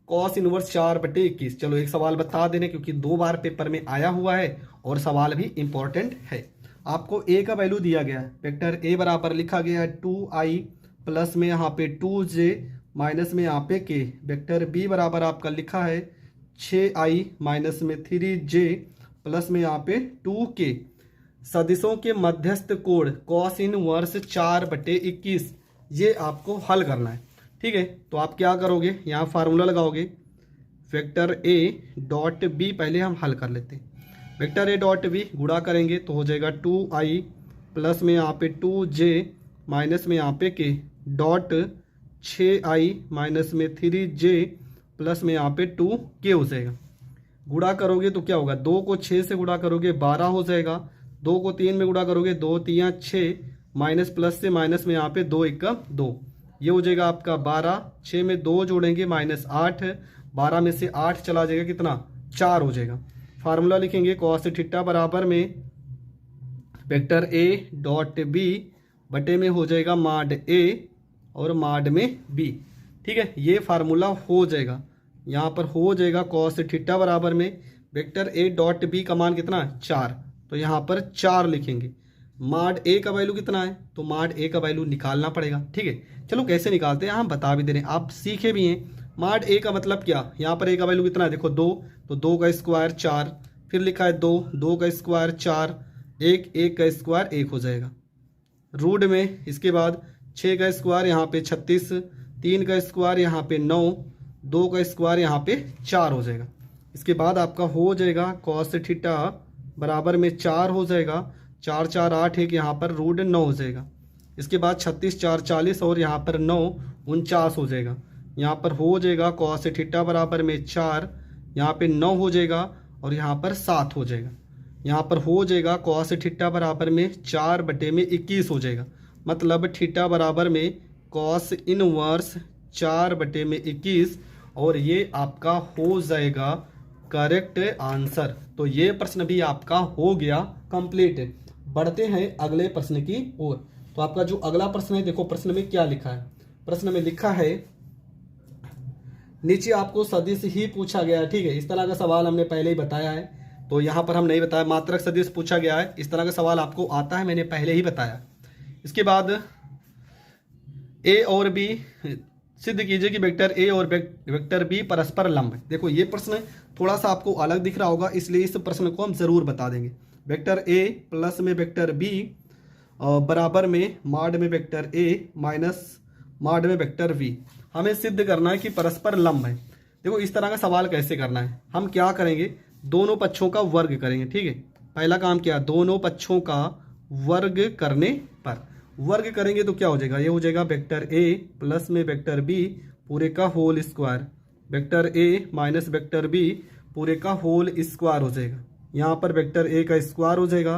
S1: कॉस इनवर्स 4/21। चलो एक सवाल बता देने क्योंकि 2 बार पेपर में आया हुआ है और सवाल भी इंपॉर्टेंट है। आपको ए का वैल्यू दिया गया है, वेक्टर ए बराबर लिखा गया है 2i प्लस में यहाँ पे 2j माइनस में यहाँ पे k, वेक्टर बी बराबर आपका लिखा है 6i माइनस में 3j प्लस में यहाँ पे 2k। सदिशों के मध्यस्थ कोण कॉस इनवर्स 4/21, ये आपको हल करना है। ठीक है, तो आप क्या करोगे, यहाँ फार्मूला लगाओगे, वेक्टर ए डॉट बी पहले हम हल कर लेते हैं, वेक्टर ए डॉट बी गुणा करेंगे तो हो जाएगा 2i प्लस में यहाँ पे 2j माइनस में यहाँ पे k डॉट 6i माइनस में 3j प्लस में यहाँ पे 2k हो जाएगा। गुणा करोगे तो क्या होगा, 2 को 6 से गुणा करोगे 12 हो जाएगा, 2 को 3 में गुणा करोगे 2 3 6 माइनस प्लस से माइनस में यहाँ पे 2 1 2, ये हो जाएगा आपका 12, 6 में 2 जोड़ेंगे -8, 12 में से 8 चला जाएगा कितना 4 हो जाएगा। फार्मूला लिखेंगे कॉस थीटा बराबर में वेक्टर ए डॉट बी बटे में हो जाएगा माड ए और माड में बी। ठीक है, ये फार्मूला हो जाएगा, यहाँ पर हो जाएगा कॉस थीटा बराबर में वेक्टर ए डॉट बी का मान कितना है 4, तो यहाँ पर 4 लिखेंगे। माड ए का वैल्यू कितना है, तो माड ए का वैल्यू निकालना पड़ेगा। ठीक है, चलो कैसे निकालते हैं हम बता भी दे रहे हैं, आप सीखे भी हैं। माड ए का मतलब क्या, यहाँ पर ए का वैल्यू कितना है देखो 2, तो 2 का स्क्वायर 4, फिर लिखा है 2, 2 का स्क्वायर 4, 1, 1 का स्क्वायर 1 हो जाएगा रूट में। इसके बाद 6 का स्क्वायर यहाँ पे 36, 3 का स्क्वायर यहाँ पे 9, 2 का स्क्वायर यहाँ पे 4 हो जाएगा। इसके बाद आपका हो जाएगा कॉस थीटा बराबर में 4 हो जाएगा, 4 4 8 1 यहाँ पर रूट 9 हो जाएगा। इसके बाद 36 4 40 और यहाँ पर 9 49 हो जाएगा। यहाँ पर हो जाएगा कॉस थीटा बराबर में 4, यहाँ पे 9 हो जाएगा और यहाँ पर 7 हो जाएगा। यहाँ पर हो जाएगा कॉस थीटा बराबर में 4/21 हो जाएगा, मतलब थीटा बराबर में कॉस इनवर्स 4/21 और ये आपका हो जाएगा करेक्ट आंसर। तो ये प्रश्न भी आपका हो गया कंप्लीट। बढ़ते हैं अगले प्रश्न की ओर। तो आपका जो अगला प्रश्न है देखो प्रश्न में क्या लिखा है, प्रश्न में लिखा है नीचे आपको सदिश ही पूछा गया है। ठीक है, इस तरह का सवाल हमने पहले ही बताया है, तो यहाँ पर हम नहीं बताया, मात्रक सदिश पूछा गया है, इस तरह का सवाल आपको आता है, मैंने पहले ही बताया। इसके बाद ए और बी सिद्ध कीजिए कि वेक्टर ए और वेक्टर बी परस्पर लंब है। देखो ये प्रश्न थोड़ा सा आपको अलग दिख रहा होगा, इसलिए इस प्रश्न को हम जरूर बता देंगे। वेक्टर ए प्लस में वेक्टर बी बराबर में माड में वेक्टर ए माइनस माड में वेक्टर बी, हमें सिद्ध करना है कि परस्पर लंब है। देखो इस तरह का सवाल कैसे करना है, हम क्या करेंगे, दोनों पक्षों का वर्ग करेंगे। ठीक है, पहला काम क्या, दोनों पक्षों का वर्ग करने पर वर्ग करेंगे तो क्या हो जाएगा, ये हो जाएगा वेक्टर ए प्लस में वेक्टर बी पूरे का whole square, vector A minus vector B पूरे का होल स्क्वायर हो जाएगा। यहाँ पर वेक्टर ए का स्क्वायर हो जाएगा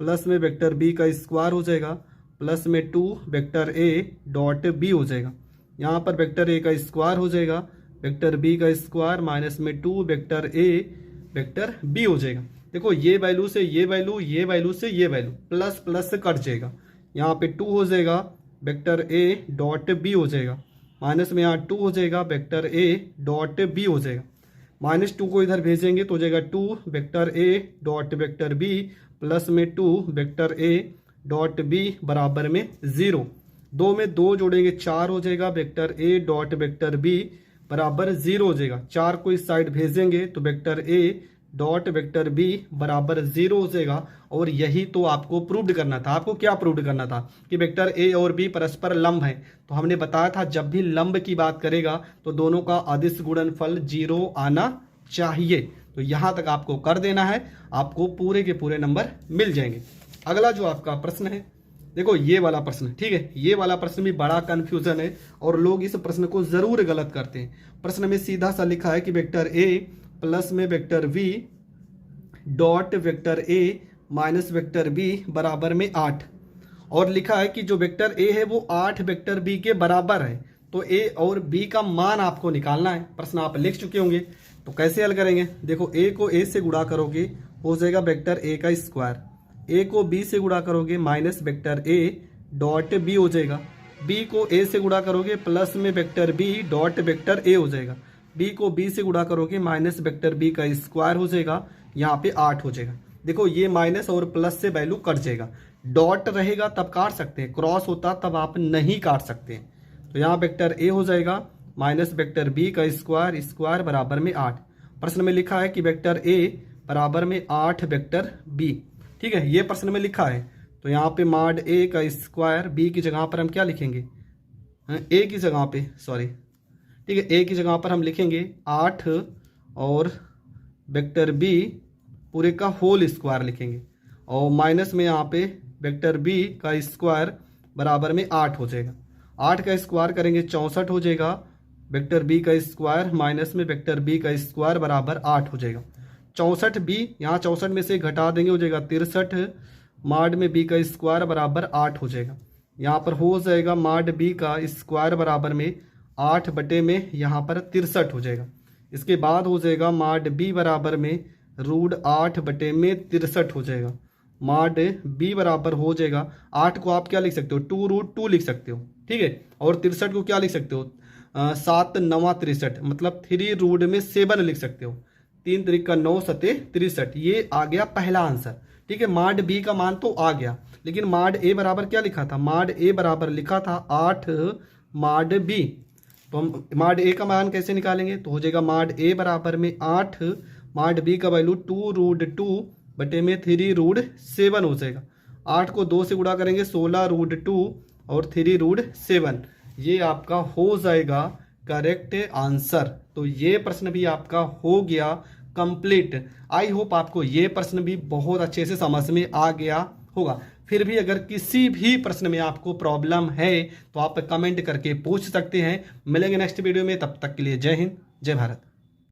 S1: प्लस में वेक्टर बी का स्क्वायर हो जाएगा प्लस में 2 वेक्टर ए डॉट बी हो जाएगा। यहाँ पर वेक्टर ए का स्क्वायर हो जाएगा वेक्टर बी का स्क्वायर माइनस में 2 वेक्टर ए वेक्टर बी हो जाएगा। देखो ये वैल्यू से ये वैल्यू, ये वैल्यू से ये वैल्यू प्लस प्लस से कट जाएगा। यहाँ पे 2 हो जाएगा, वेक्टर ए डॉट बी हो जाएगा। माइनस में यहाँ 2 हो जाएगा, वेक्टर ए डॉट बी हो जाएगा। -2 को इधर भेजेंगे तो हो जाएगा 2 vector A dot vector B, plus में 2 वेक्टर ए डॉट बी बराबर में 0। 2 में 2 जोड़ेंगे 4 हो जाएगा, vector A dot vector B बराबर 0 हो जाएगा। 4 को इस साइड भेजेंगे तो vector A dot vector B बराबर 0 हो जाएगा। और यही तो आपको प्रूव्ड करना था। आपको क्या प्रूव्ड करना था कि वेक्टर ए और बी परस्पर लंब है। तो हमने बताया था जब भी लंब की बात करेगा तो दोनों का अदिश गुणनफल 0 आना चाहिए। तो यहां तक आपको कर देना है, आपको पूरे के पूरे नंबर मिल जाएंगे। अगला जो आपका प्रश्न है, देखो ये वाला प्रश्न, ठीक है, ये वाला प्रश्न भी बड़ा कंफ्यूजन है और लोग इस प्रश्न को जरूर गलत करते हैं। प्रश्न में सीधा सा लिखा है कि वेक्टर ए प्लस में vector V dot vector A minus vector B बराबर में 8, और लिखा है कि जो वेक्टर ए है वो 8 वेक्टर बी के बराबर है। तो ए और बी का मान आपको निकालना है। प्रश्न आप लिख चुके होंगे, तो कैसे हल करेंगे? देखो ए को ए से गुणा करोगे हो जाएगा वेक्टर ए का स्क्वायर, ए को बी से गुणा करोगे minus vector A dot B हो जाएगा, बी को ए से गुणा करोगे प्लस में vector B dot vector A हो जाएगा, बी को बी से गुणा करोगे माइनस वेक्टर बी का स्क्वायर हो जाएगा, यहाँ पे 8 हो जाएगा। देखो ये माइनस और प्लस से वैल्यू कट जाएगा, डॉट रहेगा तब काट सकते हैं, क्रॉस होता तब आप नहीं काट सकते हैं। तो यहाँ वेक्टर ए हो जाएगा माइनस वेक्टर बी का स्क्वायर, स्क्वायर बराबर में 8। प्रश्न में लिखा है कि वेक्टर ए बराबर में 8 वेक्टर बी, ठीक है, ये प्रश्न में लिखा है। तो यहाँ पे मॉड ए का स्क्वायर, बी की जगह पर हम क्या लिखेंगे, ए की जगह पे, सॉरी, ठीक है, ए की जगह पर हम लिखेंगे 8 और वेक्टर बी पूरे का होल स्क्वायर लिखेंगे, और माइनस में यहाँ पे वेक्टर बी का स्क्वायर बराबर में 8 हो जाएगा। 8 का स्क्वायर करेंगे 64 हो जाएगा, वेक्टर बी का स्क्वायर माइनस में वेक्टर बी का स्क्वायर बराबर 8 हो जाएगा। 64 बी, यहाँ 64 में से घटा देंगे हो जाएगा 63, मॉड में बी का स्क्वायर बराबर 8 हो जाएगा। यहाँ पर हो जाएगा मॉड बी का स्क्वायर बराबर में 8 बटे में यहाँ पर 63 हो जाएगा। इसके बाद हो जाएगा मॉड बी बराबर में रूट 8 बटे में 63 हो जाएगा। मॉड बी बराबर हो जाएगा, 8 को आप क्या लिख सकते हो, 2√2 लिख सकते हो, ठीक है, और 63 को क्या लिख सकते हो, 7 9 63, मतलब 3√7 लिख सकते हो। 3 त्रिक का 9 सते 63, ये आ गया पहला आंसर, ठीक है। मॉड बी का मान तो आ गया, लेकिन मॉड ए बराबर क्या लिखा था, मॉड ए बराबर लिखा था 8 मॉड बी। तो हम मॉड ए का मान कैसे निकालेंगे, तो हो जाएगा मॉड ए बराबर में 8, मॉड बी का वैल्यू 2√2 बटे में 3√7 हो जाएगा। 8 को 2 से गुणा करेंगे 16√2 और 3√7, ये आपका हो जाएगा करेक्ट आंसर। तो ये प्रश्न भी आपका हो गया कंप्लीट। आई होप आपको ये प्रश्न भी बहुत अच्छे से समझ में आ गया होगा। फिर भी अगर किसी भी प्रश्न में आपको प्रॉब्लम है तो आप कमेंट करके पूछ सकते हैं। मिलेंगे नेक्स्ट वीडियो में, तब तक के लिए जय हिंद जय भारत।